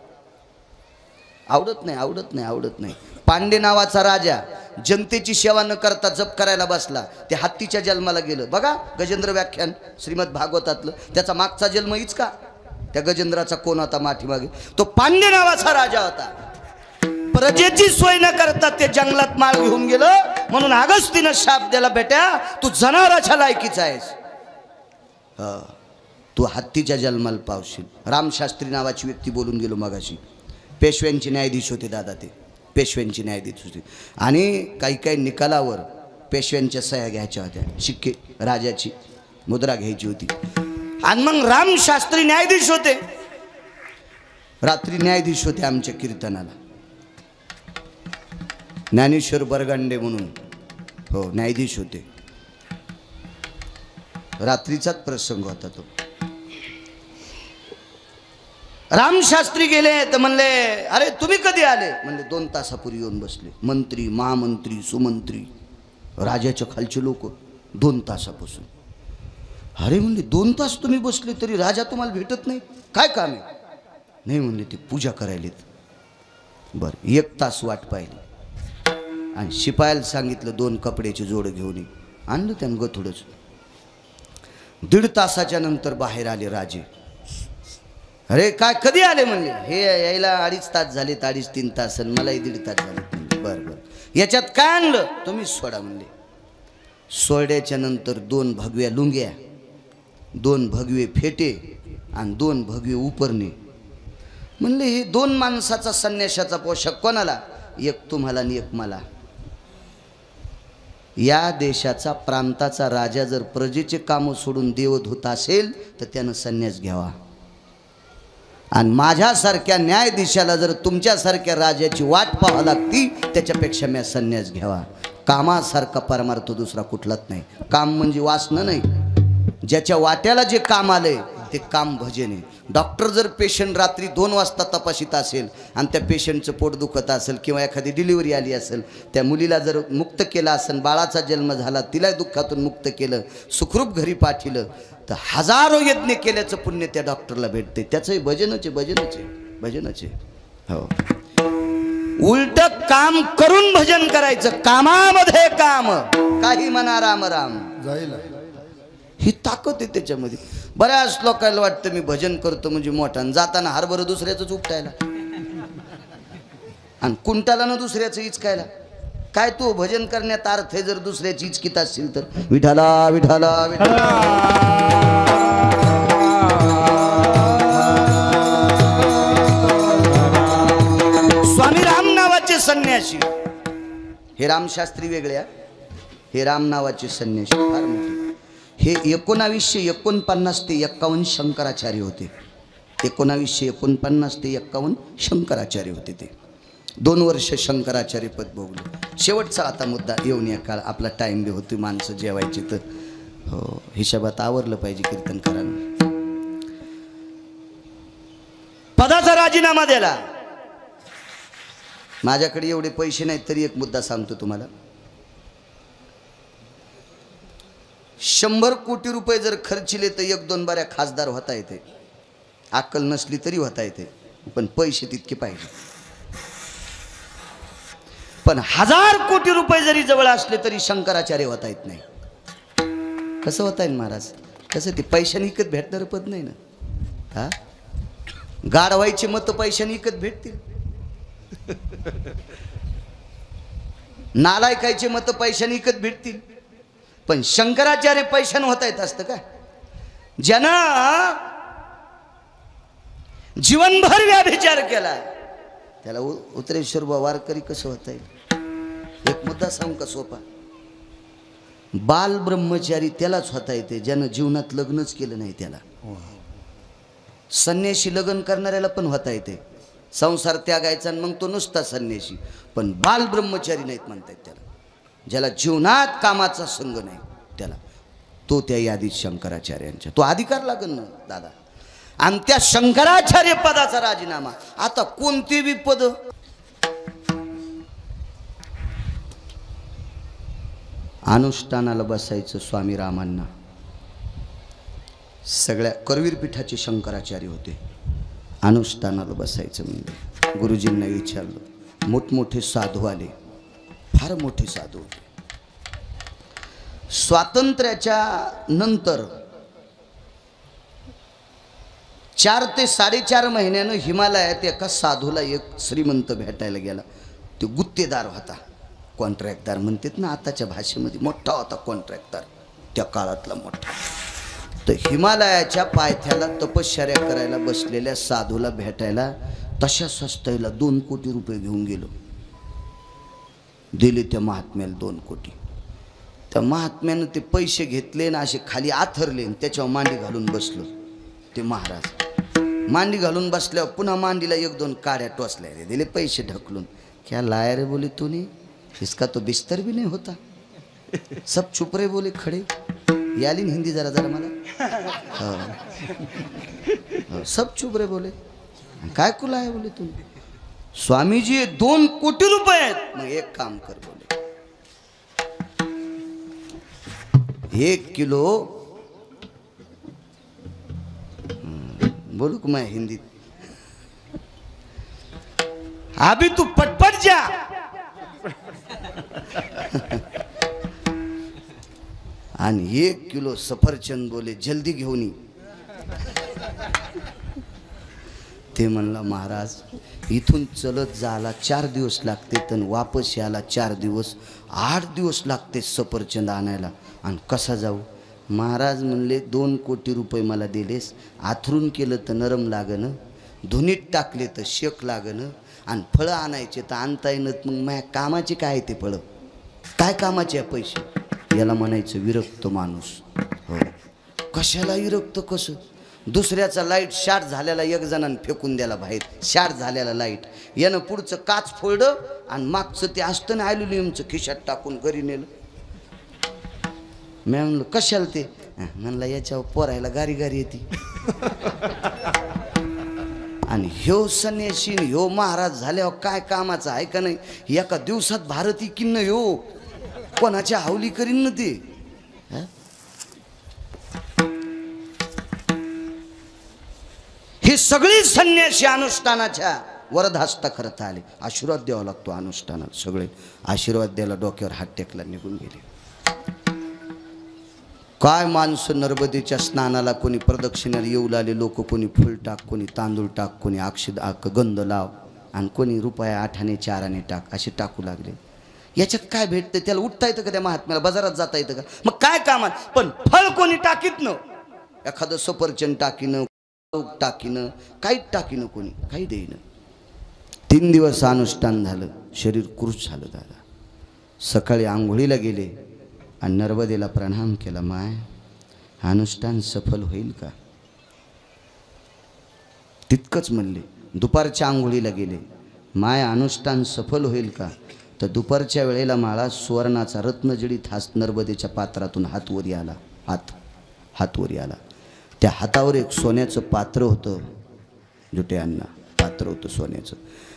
आवडत नाही, आवडत नाही, आवडत नाही. पांडे नावाचा राजा जनतेची सेवा न करता जप करायला बसला. ते हत्तीच्या जन्माला गेलं. बघा गजेंद्र व्याख्यान श्रीमद भागवतातलं. त्याचा मागचा जन्म हीच का? त्या गजेंद्राचा कोण होता माठीमागे? तो पांडे नावाचा राजा होता. प्रजेची सोय न करता ते जंगलात माळ घेऊन गेलं. म्हणून अगस्तीनं शाप दिला, बेटा तू जनावराच्या लायकीचा आहेस. तू हत्तीच्या जन्माला पावशील. रामशास्त्री नावाची व्यक्ती बोलून गेलो मगाशी. पेशव्यांचे न्यायाधीश होते दादा. ते पेशव्यांचे न्यायाधीश होते. आणि काही काही निकालावर पेशव्यांच्या सह्या घ्यायच्या होत्या. शिक्के राजाची मुद्रा घ्यायची होती. आणि मग रामशास्त्री न्यायाधीश होते. रात्री न्यायाधीश होते आमच्या कीर्तनाला. ज्ञानेश्वर बरगांडे म्हणून, हो, न्यायाधीश होते. रात्रीचाच प्रसंग होता तो. रामशास्त्री गेले तर म्हणले अरे तुम्ही कधी आले? म्हणले 2 तासापूर्वी येऊन बसले. मंत्री, महामंत्री, सुमंत्री, राजाच्या खालचे लोक 2 तासापासून. अरे म्हणले 2 तास तुम्ही बसले तरी राजा तुम्हाला भेटत नाही, काय काम आहे? नाही म्हणले ते पूजा करायलेत. बरं 1 तास वाट पाहिली आणि शिपायाला सांगितलं 2 कपड्याची जोड घेऊन ये. आणलं त्यानं गथुडच. 1.5 तासाच्या नंतर बाहेर आले राजे. अरे काय कधी आले? म्हणले हे यायला 2.5 तास झाले, 2.5-3 तास, मलाही 1.5 तास झाले. बरं बरं याच्यात काय आणलं? तुम्हीच सोडा म्हणले. सोड्याच्या नंतर 2 भगव्या लुंग्या, 2 भगवे फेटे आणि 2 भगवे उपरणे. म्हणले हे 2 माणसाचा संन्याशाचा पोशाख कोणाला? एक तुम्हाला आणि एक मला. या देशाचा प्रांताचा राजा जर प्रजेचे कामं सोडून देवधूत असेल तर त्यानं संन्यास घ्यावा. आणि माझ्यासारख्या न्यायाधीशाला जर तुमच्यासारख्या राजाची वाट पाहावी लागती त्याच्यापेक्षा मी संन्यास घ्यावा. कामासारखा परमार्थ दुसरा कुठलाच नाही. काम म्हणजे वासनं नाही. ज्याच्या वाट्याला जे काम आलंय ते काम भजन आहे. डॉक्टर जर पेशंट रात्री 2 वाजता तपासित असेल आणि त्या पेशंटचं पोट दुखत असेल किंवा एखादी डिलिव्हरी आली असेल, त्या मुलीला जर मुक्त केलं असेल, बाळाचा जन्म झाला, तिला दुःखातून मुक्त केलं, सुखरूप घरी पाठवलं, तर हजारो यज्ञ केल्याचं पुण्य त्या डॉक्टरला भेटते. त्याचंही भजनच आहे, भजनच आहे, भजनच आहे. हो, उलट काम करून भजन करायचं. कामामध्ये काम, काही म्हणा राम राम, ही ताकद आहे त्याच्यामध्ये. बऱ्याच लोकांना वाटतं मी भजन करतो म्हणजे मोठा, जाताना हरभर दुसऱ्याच उपटायला आणि कुंटाला न दुसऱ्याचं इचकायला. काय तू भजन करण्यात अर्थ आहे जर दुसऱ्याची इचकीत असतील तर? विठाला विठाला विठाला. स्वामी राम नावाचे संन्यासी, हे रामशास्त्री वेगळ्या, हे राम नावाचे संन्यासी फार मोठे. हे 1949 ते 51 शंकराचार्य होते. 1949 ते 51 शंकराचार्य होते. ते 2 वर्ष शंकराचार्य पद भोगले. शेवटचा आता मुद्दा येऊन या काळ, आपला टाइम बी होती, माणसं जेवायची, तर हो हिशोबात आवरलं पाहिजे कीर्तनकारांना. पदाचा राजीनामा दिला. माझ्याकडे एवढे पैसे नाहीत तरी एक मुद्दा सांगतो तुम्हाला. 100 कोटी रुपये जर खर्चिले तर 1-2 बाऱ्या खासदार होता येते. अक्कल नसली तरी होता येते, पण पैसे तितके पाहिजे. पण 1000 कोटी रुपये जरी जवळ असले तरी शंकराचार्य होता येत नाही. कसं होता येईल महाराज? कसं? ते पैशाने विकत भेटणार पद नाही ना. हा, गाढवायचे मत पैशाने विकत भेटतील, नालायकायचे मत पैशाने विकत भेटतील, पण शंकराचार्य पैशाने होता येत असतं का? ज्यानं जीवनभर व्याभिचार केला त्याला उतरेश्वर वारकरी कसं होता येईल? एक मुद्दा सांगू का सोपा? बाल ब्रह्मचारी त्यालाच होता येते ज्यानं जीवनात लग्नच केलं नाही त्याला. संन्याशी लग्न करणाऱ्याला पण होता येते, संसार त्यागायचा मग तो नुसता संन्याशी. पण बाल ब्रह्मचारी नाहीत म्हणतायत त्याला, ज्याला जीवनात कामाचा संग नाही त्याला. तो त्या यादीत शंकराचार्यांच्या, तो अधिकार लागन ना दादा. आणि त्या शंकराचार्य पदाचा राजीनामा. आता कोणते बी पद, अनुष्ठानाला बसायचं स्वामी रामांना. सगळ्या करवीर पीठाचे शंकराचार्य होते. अनुष्ठानाला बसायचं म्हणजे गुरुजींना विचारलं. मोठमोठे साधू आले, फार मोठे साधू होते. स्वातंत्र्याच्या नंतर 4 ते 4.5 महिन्यानं हिमालयात एका साधूला एक श्रीमंत भेटायला गेला. तो गुत्तेदार होता, कॉन्ट्रॅक्टदार म्हणतात ना आताच्या भाषेमध्ये. मोठा होता कॉन्ट्रॅक्टदार, त्या काळातला मोठा. तर हिमालयाच्या पायथ्याला तपश्चर्या करायला बसलेल्या साधूला भेटायला तशा सस्त्याला 2 कोटी रुपये घेऊन गेलो. दिले त्या महात्म्याला 2 कोटी. त्या महात्म्यानं ते पैसे घेतले ना असे खाली आथरले, त्याच्यावर मांडी घालून बसलो. ते महाराज मांडी घालून बसल्यावर पुन्हा मांडीला 1-2 काड्या टोचल्या. रे दिले पैसे ढकलून. क्या लाया रे बोले तूने, इसका तो बिस्तर भी नहीं होता. सब चुप रे बोले खड़े. याली हिंदी जरा जरा मला. सब चुप रे बोले. काय कुला आहे बोले तुम्ही? स्वामीजी 2 कोटी रुपये आहेत. मग एक काम कर बोले, 1 किलो बोलू का मैं हिंदीत, अभी तू पटपट जा आणि 1 किलो सफरचंद बोले जल्दी घेऊन ये. ते म्हणला महाराज इथून चलत जायला 4 दिवस लागते तर वापस यायला 4 दिवस, 8 दिवस लागते सफरचंद आणायला, आणि कसा जाऊ? महाराज म्हणले 2 कोटी रुपये मला दिलेस, आथरून केलं तर नरम लागणं, धुनीत टाकले तर शेक लागणं, आणि फळं आणायचे तर आणता येणं, मग माझ्या कामाचे काय ते फळं? काय कामाचे आहे पैसे? याला म्हणायचं विरक्त माणूस. हो, कशाला विरक्त? कसं? दुसऱ्याचा लाईट शार्ट झालेला एक जणांनी फेकून द्याला बाहेर, शार्ट झालेला लाईट, यानं पुढचं काच फोडलं आणि मागचं ते असतं ना ॲल्युमिनियमचं खिशात टाकून घरी नेलं. मी म्हणलं कशाला ते? म्हणला याच्यावर पोरायला गारी गारी येते. आणि ह्यो संन्यासी ह्यो महाराज झाल्यावर काय कामाचा आहे का नाही? एका दिवसात भारती किन्न ह्यो कोणाच्या हावली करीन ना ते. हे सगळी संन्यासी अनुष्ठानाच्या वरदहस्ता करत आले. आशीर्वाद द्यावा लागतो अनुष्ठानात. सगळे आशीर्वाद द्यायला डोक्यावर हात टेकला निघून गेले. काय माणसं नर्मदेच्या स्नानाला, कोणी प्रदक्षिणाला येऊ लागले लोक, कोणी फुल टाक, कोणी तांदूळ टाक, कोणी गंध लाव, आणि कोणी रुपया 8 आणे 4 आणे टाक, असे टाकू लागले. याच्यात काय भेटतं? त्याला उठता येतं का त्या महात्म्याला? बाजारात जाता येतं का? मग काय कामात? पण फळ कोणी टाकीत न, एखादं सफरचंद टाकीनं, टाकीनं, काहीच टाकीनं, कोणी काही देईनं. 3 दिवस अनुष्ठान झालं, शरीर कृश झालं. दादा सकाळी आंघोळीला गेले आणि नर्मदेला प्रणाम केला. माय अनुष्ठान सफल होईल का? तितकंच म्हणले. दुपारच्या आंघोळीला गेले. माय अनुष्ठान सफल होईल का? तर दुपारच्या वेळेला माळा सुवर्णाचा रत्नजडीत हात नर्मदेच्या पात्रातून हात वरी आला. हात वरी आला. त्या हातावर एक सोन्याचं पात्र होतं. जुट्यांना पात्र होतं सोन्याचं,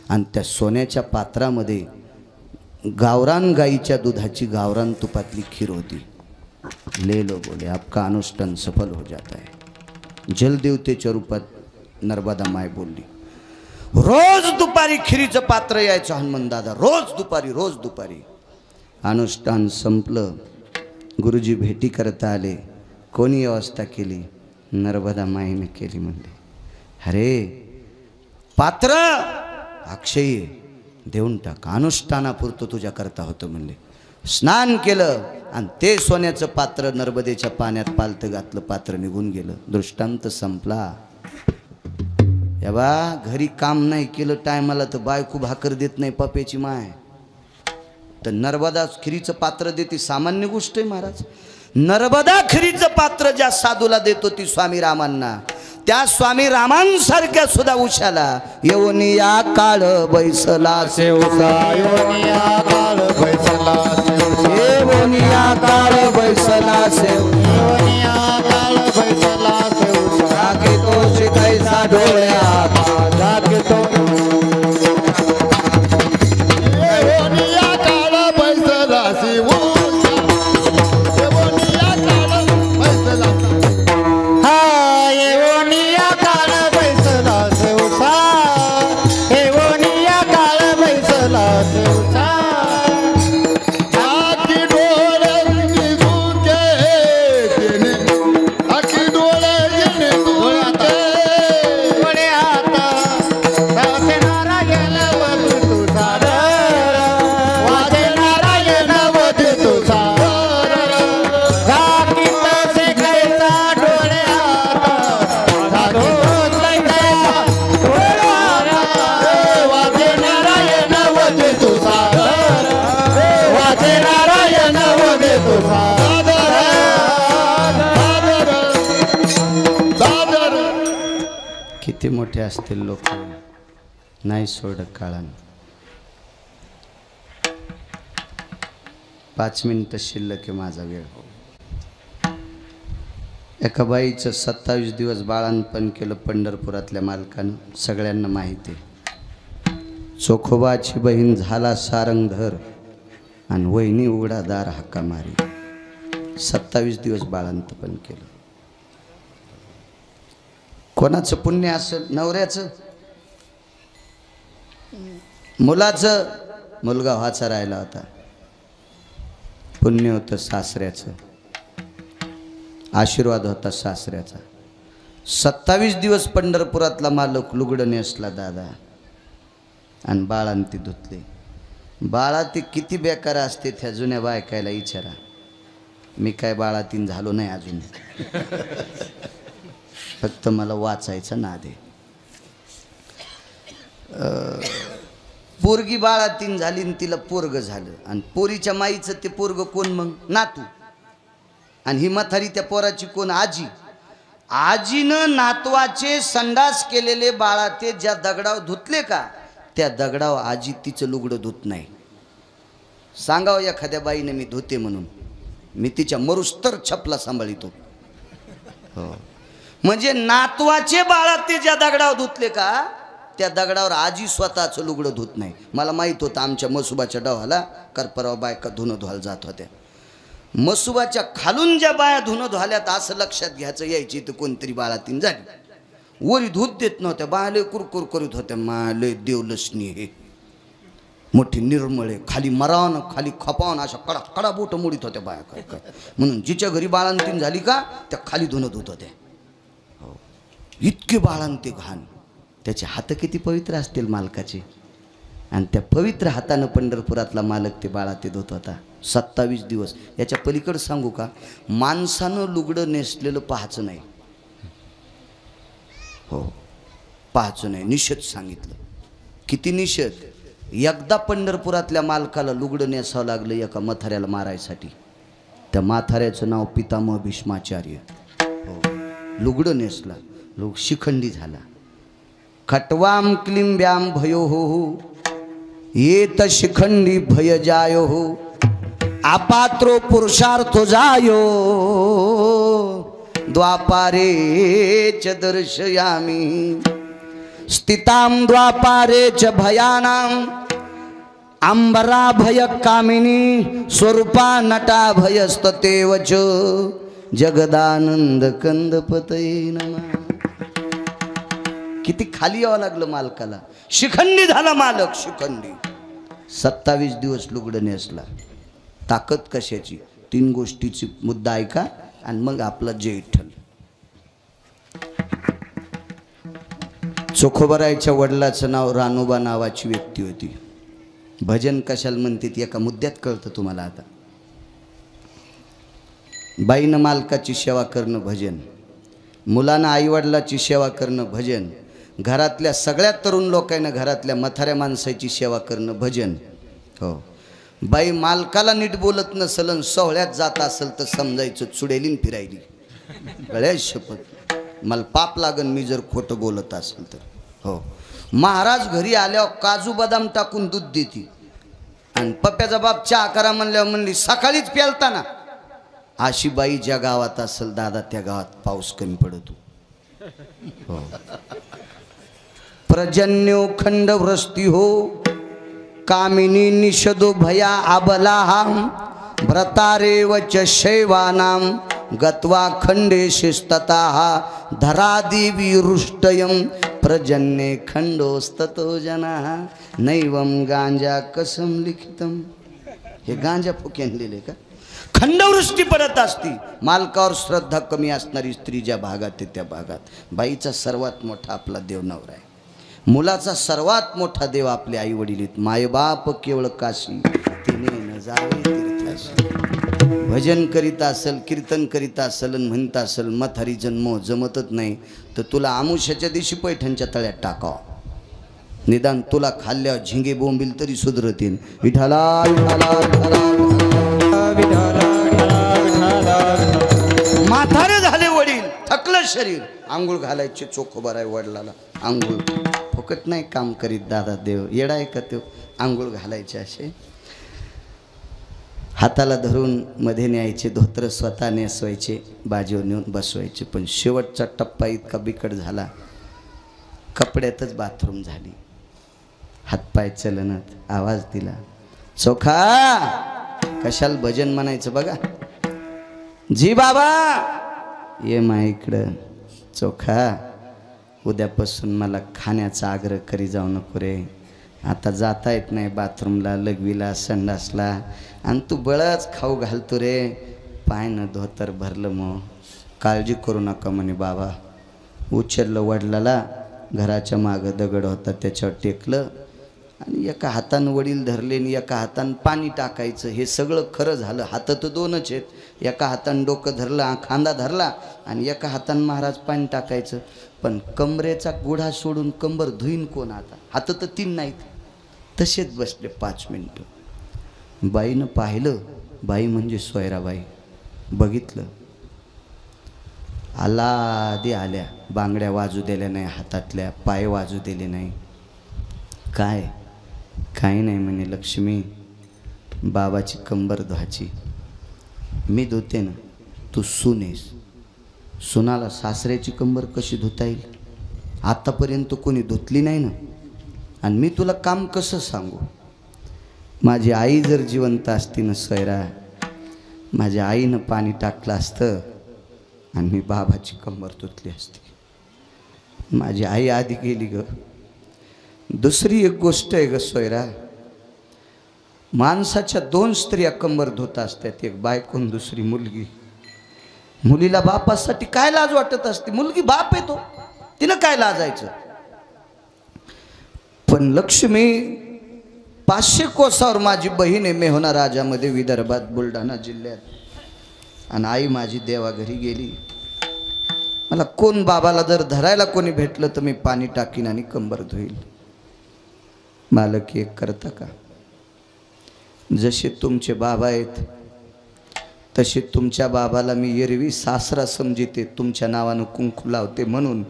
आणि त्या सोन्याच्या पात्रामध्ये गावरान गाईच्या दुधाची गावरान तुपातली खीर होती. ले लो बोले, आपका अनुष्ठान सफल हो जाता है. जलदेवतेच्या रूपात नर्मदा माय बोलली. रोज दुपारी खिरीचं पात्र यायचं हनुमंतदादा, रोज दुपारी. अनुष्ठान संपलं. गुरुजी भेटी करता आले. कोणी व्यवस्था केली? नर्मदा माईने केली. म्हणले अरे पात्र अक्षय देऊन टाक, अनुष्ठानापुरतं तुझ्या करता होतं. म्हणले स्नान केलं आणि ते सोन्याचं पात्र नर्मदेच्या पाण्यात पालतं घातलं. पात्र निघून गेलं. दृष्टांत संपला. या बा घरी काम नाही केलं टायमाला तर बायको भाकर देत नाही पप्याची माय, तर नर्मदा खिरीचं पात्र देते. सामान्य गोष्ट आहे महाराज. नर्मदा खिरीचं पात्र ज्या साधूला देतो ती स्वामी रामांना, त्या स्वामी रामांसारख्या सुद्धा उशाला येऊन या काळ बैसला सेवसा, येऊन या काळ बैसला सेवसा, येऊन या काळ बैसला सेवसा, येऊन या काळ बैसला सेवसा. राखीतो शिकायचा डोळ्यात, राखीतो येऊन या काळ बैसला सेवसा, येऊन या काळ बैसला. हा येऊन या काळ बैसला सेवसा, येऊन या काळ बैसला सेवसा. आखी डोळे निघूके गेले, आखी डोळे गेले डोळ्यात, डोळे आता वाचे नारायण वधू तुझा, वाचे नारायण वधू तुझा. राखीत शिकायचा डोळे आता, राखीत शिकायचा डोळे आता. वाचे नारायण वधू तुझा, वाचे नारायण वधू तुझा. दादर किती मोठे असतील लोक, नाही सोडत काळानं. 5 मिनिटं शिल्लक आहे माझा वेळ. एका बाईचं 27 दिवस बाळंतपण केलं पंढरपुरातल्या मालकानं, सगळ्यांना माहिती आहे. चोखोबाची बहीण झाला सारंगधर आणि वहिनी उघडादार हक्का मारी. 27 दिवस बाळंतपण केलं. कोणाचं पुण्य असेल? नवऱ्याचं, मुलाचं. मुलगा व्हायचा राहिला होता, पुण्य होतं सासऱ्याचं, आशीर्वाद होता सासऱ्याचा. 27 दिवस पंढरपुरातला मालक लुगडं नेसला दादा आणि बाळांती धुतले. बाळाती किती बेकार असते त्या जुन्या बायकायला विचारा. मी काय बाळातीन झालो नाही अजून, फक्त मला वाचायचं नाद आहे. पोरगी बाळातीन झाली आणि तिला पोरग झालं, आणि पोरीच्या माईचं ते पोरग कोण मग? नातू. आणि ही म्हातारी त्या पोराची कोण? आजी. आजीनं नातवाचे संडास केलेले बाळाते ज्या दगडावर धुतले का, त्या दगडावर आजी तिचं लुगडं धुत नाही. सांगावं एखाद्या बाईने मी धुते म्हणून, मी तिच्या मरुस्तर छपला सांभाळितो. हो, म्हणजे नातवाचे बाळाते ज्या दगडावर धुतले का, त्या दगडावर आजी स्वतःचं लुगडं धुत नाही. मला माहीत होतं आमच्या मसुबाच्या डवाला करपराव बायका धुणं धुवायला जात होत्या. मसुबाच्या खालून ज्या बाया धुणं धुवाल्यात असं लक्षात घ्यायचं यायची तर कोणतरी बाळातीन झाली. वरी धूत देत नव्हत्या, बायाले कुरकुर करीत होत्या. माले देवलसनी हे मोठी निर्मळे, खाली मरावनं खाली खपावून अशा कडा कडा बोट मोडीत होत्या बाया. काय काय म्हणून जिच्या घरी बाळांतीन झाली का त्या खाली धुणं धुत होत्या. हो, इतके बाळांते घाण. त्याचे हात किती पवित्र असतील मालकाचे, आणि त्या पवित्र हातानं पंढरपुरातला मालक ते बाळातीत होत होता 27 दिवस. याच्या पलीकडं सांगू का, माणसानं लुगडं नेसलेलं पाहायचं नाही. हो, पाहायचं नाही, निषेध सांगितलं. किती निषेध. एकदा पंढरपुरातल्या मालकाला लुगडं नेसावं लागलं एका म्हाताऱ्याला मारायसाठी. त्या म्हाताऱ्याचं नाव पितामह भीष्माचार्य. हो, लुगडं नेसला, लोक शिखंडी झाला. खटवाम क्लिंब्याम भयो हो येत शिखंडी भय जायो हो, अपात्रो पुरुषार्थो जायो, द्वापारे च दर्शयामी, स्थिताम द्वापारे च भयानाम, अंबरा भय कामिनी, स्वरूपा नटा भयस्ततेव च, जगदानंद कंदपतये नमः. किती खाली यावं लागलं मालकाला. शिखंडी झाला मालक, शिखंडी. 27 दिवस लुगडं नेसला. ताकद कशाची? 3 गोष्टीची मुद्दा ऐका आणि मग आपला जय विठ्ठल. चोखोबरायच्या वडिलाचं नाव रानोबा नावाची व्यक्ती होती. भजन कशाला म्हणते ती एका मुद्द्यात कळतं तुम्हाला. आता बाईनं मालकाची सेवा करणं भजन, मुलानं आईवडिलाची सेवा करणं भजन, घरातल्या सगळ्या तरुण लोकांना घरातल्या म्हाताऱ्या माणसाची सेवा करणं भजन. हो, बाई मालकाला नीट बोलत नसल, सोहळ्यात जात असेल तर समजायचं चुडेलीन फिरायली. गळ्या शपथ मला पाप लागन मी जर खोटं बोलत असेल तर. हो, महाराज घरी आल्यावर काजू बदाम टाकून दूध देते, आणि पप्प्याचा बाप चहा करा म्हणल्यावर म्हणली सकाळीच प्यालता ना. अशी बाई ज्या गावात असेल दादा त्या गावात पाऊस कमी पडतो. हो, प्रजन्यो खंड वृष्टी हो, कामिनी निषदो भया आबलाहा, व्रतारेव च शैवानां, गत्वा खंडे शिस्ततः, धरादिवी रुष्टयं, प्रजन्ये खंडोस्ततो जनाः, नैवं गांजा कसम लिखितम. हे गांजा फुक्यान लिहिले का? खंडवृष्टी पडत असती. मालकावर श्रद्धा कमी असणारी स्त्री ज्या भागात आहे त्या भागात. बाईचा सर्वात मोठा आपला देव नवरा आहे. मुलाचा सर्वात मोठा देव आपले आई वडील आहेत. मायबाप केवळ काशी, तिने न जावे तीर्थाशी. भजन करीत असेल, कीर्तन करीत असेल, म्हणत असेल म्हातारी जन्म जमतच नाही तर तुला आमुष्याच्या दिवशी पैठणच्या तळ्यात टाकाव. निदान तुला खाल्ल्यावर झिंगे बोंबील तरी सुधरतील. विठाला विठाला विठाला. म्हातारे झाले वडील, थकलं शरीर, आंघोळ घालायचे. चोखोबाराय वडिलाला आंघोळ फुकट नाही काम करीत दादा देव. येडा आहे का तो? आंघोळ घालायचे असे. हाताला धरून मध्ये न्यायचे, धोत्र स्वतः नेसवायचे, बाजीवर नेऊन बसवायचे. पण शेवटचा टप्पा इतका बिकट झाला, कपड्यातच बाथरूम झाली, हातपाय चलनत. आवाज दिला, चोखा. कशाला भजन म्हणायचं बघा. जी बाबा ये मा इकडं. चोखा, उद्यापासून मला खाण्याचा आग्रह करी जाऊ नको रे. आता जाता येत नाही बाथरूमला, लघवीला, संडासला, आणि तू बळच खाऊ घालतो रे. पाय न धोतर भरलं. मग काळजी करू नका म्हणे बाबा. उचललं वडिलाला, घराच्या मागं दगड होता त्याच्यावर टेकलं, आणि एका हातानं वडील धरले आणि एका हातानं पाणी टाकायचं. हे सगळं खरं झालं. हात तर दोनच आहेत. एका हातानं डोकं धरलं, खांदा धरला, आणि एका हातानं महाराज पाणी टाकायचं. पण कमरेचा गुढा सोडून कंबर धुईन कोण? आता हात तर 3 नाहीत. तसेच बसले 5 मिनटं. बाईनं पाहिलं, बाई म्हणजे सोयराबाई. बघितलं, आलादी आल्या. बांगड्या वाजू दिल्या नाही हातातल्या, पाय वाजू दिले नाही. काय? काही नाही म्हणे. लक्ष्मी, बाबाची कंबर धुवायची. मी धुते ना, तू सुनेस. सुनाला सासऱ्याची कंबर कशी धुता येईल? आतापर्यंत कोणी धुतली नाही ना. आणि मी तुला काम कसं सांगू? माझी आई जर जिवंत असती ना सोयरा, माझ्या आईनं पाणी टाकलं असतं आणि मी बाबाची कंबर धुतली असती. माझी आई आधी गेली ग. दुसरी एक गोष्ट आहे ग सोयरा, माणसाच्या 2 स्त्रिया कंबर धुत असतात, एक बायको आणि दुसरी मुलगी. मुलीला बापासाठी काय लाज वाटत असते? मुलगी बाप आहे तो, तिनं काय लाजायचं? पण लक्ष्मी 500 कोसावर माझी बहीण आहे मेहोना राजामध्ये, विदर्भात, बुलढाणा जिल्ह्यात. आणि आई माझी देवाघरी गेली. मला कोण बाबाला जर धरायला कोणी भेटलं तर मी पाणी टाकीन आणि कंबर धुईल. मालक एक करता का? जसे तुमचे बाबा आहेत तसे तुमच्या बाबाला मी एरवी सासरा समजिते, तुमच्या नावानं कुंकू लावते म्हणून.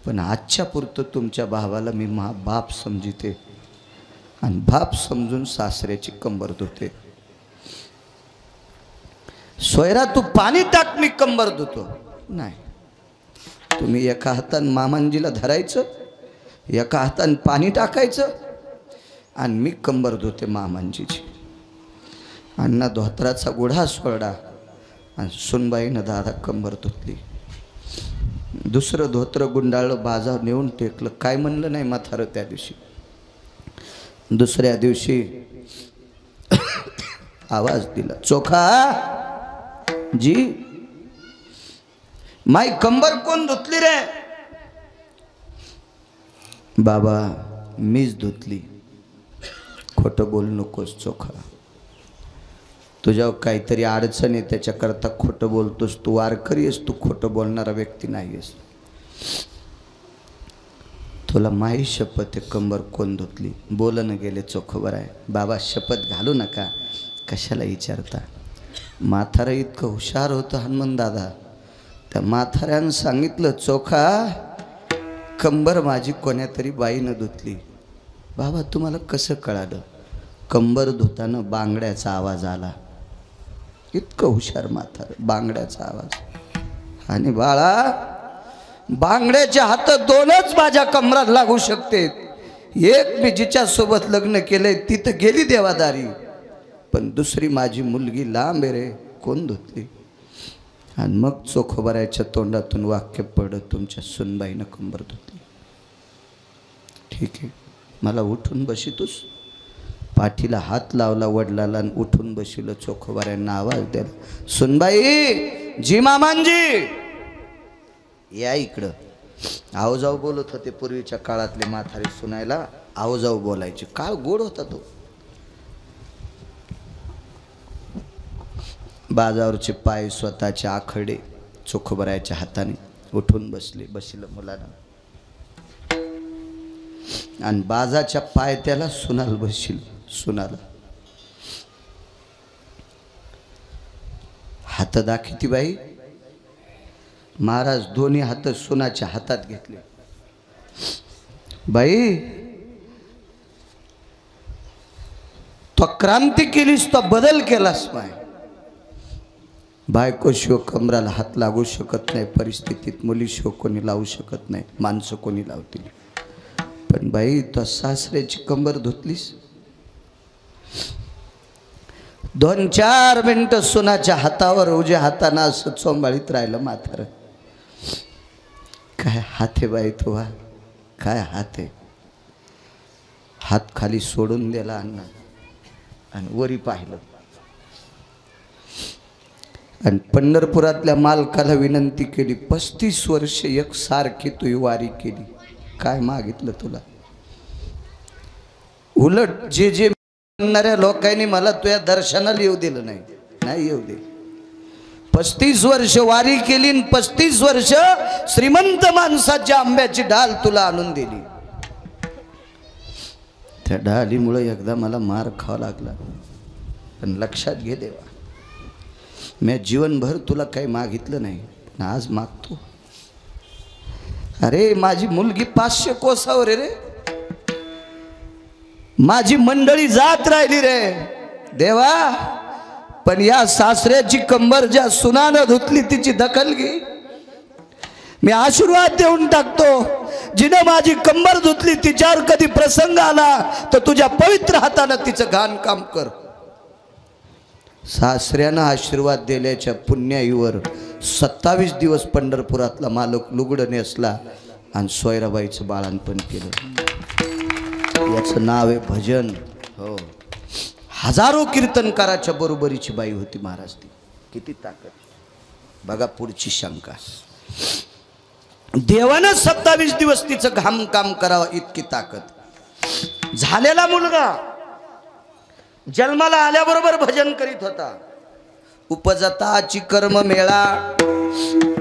पण आजच्या पुरतं तुमच्या बाबाला मी बाप समजिते, आणि बाप समजून सासऱ्याची कंबर धुते. सोयरा तू पाणी टाक, मी कंबर धुतो. नाही, तुम्ही एका हातानं मामांजीला धरायचं, एका हातानं पाणी टाकायचं, आणि मी कंबर धुते मामांजीची. अण्णा धोत्राचा गुढा सोडा, आणि सुनबाईनं दादा कंबर धुतली. दुसरं धोत्र गुंडाळलं, बाजावर नेऊन टेकलं. काय म्हणलं नाही म्हातारं त्या दिवशी. दुसऱ्या दिवशी आवाज दिला, चोखा जी, माई कंबर कोण धुतली रे? बाबा मीच धुतली. खोटं बोलू नकोस चोखा, तुझ्यावर काहीतरी अडचण आहे त्याच्याकरता खोटं बोलतोस. तू वारकरी आहेस, तू खोटं बोलणारा व्यक्ती नाही आहेस. तुला माही शपथ आहे, कंबर कोण धुतली? बोलणं गेले चोखबर आहे. बाबा शपथ घालू नका, कशाला विचारता? म्हातारं इतकं हुशार होतं हनुमान दादा. त्या म्हाताऱ्यानं सांगितलं, चोखा कंबर माझी कोण्यातरी बाईनं धुतली. बाबा तुम्हाला कसं कळालं? कंबर धुताना बांगड्याचा आवाज आला. इतकं हुशार म्हातारं, बांगड्याचा आवाज. आणि बाळा, बांगड्याचे हात 2च माझ्या कमरात लागू शकते. एक मी जिच्या सोबत लग्न केलंय तिथं गेली देवादारी, पण दुसरी माझी मुलगी लांब आहे रे, कोण धुतली? आणि मग चोखोबराच्या तोंडातून वाक्य पडलं, तुमच्या सुनबाईनं कंबर धुतली. ठीक आहे, मला उठून बशितोस? पाठीला हात लावला वडिलाला आणि उठून बशिलं. चोखोबाऱ्यांना आवाज द्याला, सुनबाई जी, मामांजी या इकडं. आहो जाऊ बोलत होते पूर्वीच्या काळातले म्हातारे सुनायला, आहो जाऊ बोलायचे. काळ गोड होता तो. बाजावरचे पाय स्वतःचे आखडे चोखोबराच्या हाताने उठून बसलं मुलानं. आणि बाजाच्या पाय त्याला सुनाल बसशील. सुनाला हात दाखिती बाई. महाराज दोन्ही हात सुनाच्या हातात घेतले. बाई तो क्रांती केलीस, तो बदल केलास माय. बायको शिव कमराला हात लागू शकत नाही परिस्थितीत, मुली शिव कोणी लावू शकत नाही, माणसं कोणी लावतील. पण बाई तो सासऱ्याची कंबर धुतलीस. 2-4 मिनिटं सुनाच्या हातावर उजव्या हाताना असं चोंबाळीत राहिलं म्हातारं. काय हात आहे बाई तुझा, काय हात आहे. हात खाली सोडून दिला अण्णा आणि वरी पाहिलं आणि पंढरपुरातल्या मालकाला विनंती केली, 35 वर्ष एकसारखी तुही वारी केली, काय मागितलं तुला. उलट जे जे म्हणणाऱ्या लोकांनी मला तुझ्या दर्शनाला येऊ दिलं नाही, नाही येऊ दे. 35 वर्ष वारी केली, 35 वर्ष श्रीमंत माणसाच्या आंब्याची ढाल तुला आणून दिली. त्या ढालीमुळे एकदा मला मार खावा लागला. पण लक्षात घे देवा, मी जीवनभर तुला काही मागितलं नाही, पण आज मागतो. अरे माझी मुलगी 500 कोसावर रे, माझी मंडळी जात राहिली रे देवा. पण या सासऱ्याची कंबर ज्या सुनानं धुतली तिची दखल घे. मी आशीर्वाद देऊन टाकतो, जिनं माझी कंबर धुतली तिच्यावर कधी प्रसंग आला तर तुझ्या पवित्र हातानं तिचं घाण काम कर. सासऱ्यानं आशीर्वाद दिल्याच्या पुण्याईवर 27 दिवस पंढरपुरातला मालक लुगडं नेसला आणि सोयराबाईचं बाळांपण केलं. याचं नाव आहे भजन. हो, हजारो कीर्तनकाराच्या बरोबरीची बाई होती महाराज ती. किती ताकद बघा. पुढची शंका, देवानं 27 दिवस तिचं घाम काम करावं इतकी ताकद. झालेला मुलगा जन्माला आल्याबरोबर भजन करीत होता. उपजताची कर्म मेळा,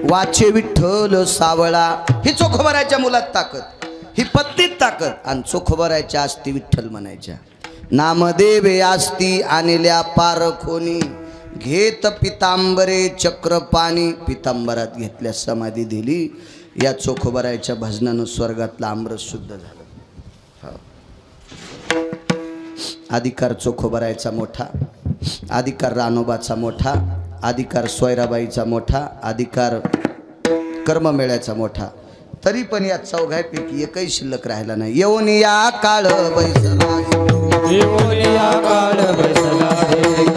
वाचे विठ्ठल सावळा. ही चोखोबराच्या मुलात ताकद, ही पत्नीत ताकद. आणि चोखोबराच्या आस्ती विठ्ठल म्हणायच्या. नामदेवे आस्ती आणल्या पारखोनी, घेत पितांबरे चक्र पाणी. पितांबरात घेतल्या समाधी दिली. या चोखोबराच्या भजनानं स्वर्गातला आमरस शुद्ध झालं. अधिकार चोखोबरायचा मोठा, अधिकार रानोबाचा मोठा, अधिकार सोयराबाईचा मोठा, अधिकार कर्ममेळ्याचा मोठा. तरी पण या चौघांपैकी एकही शिल्लक राहिला नाही. येऊन या काळ बैसला, येऊन या काळ बैसला रे.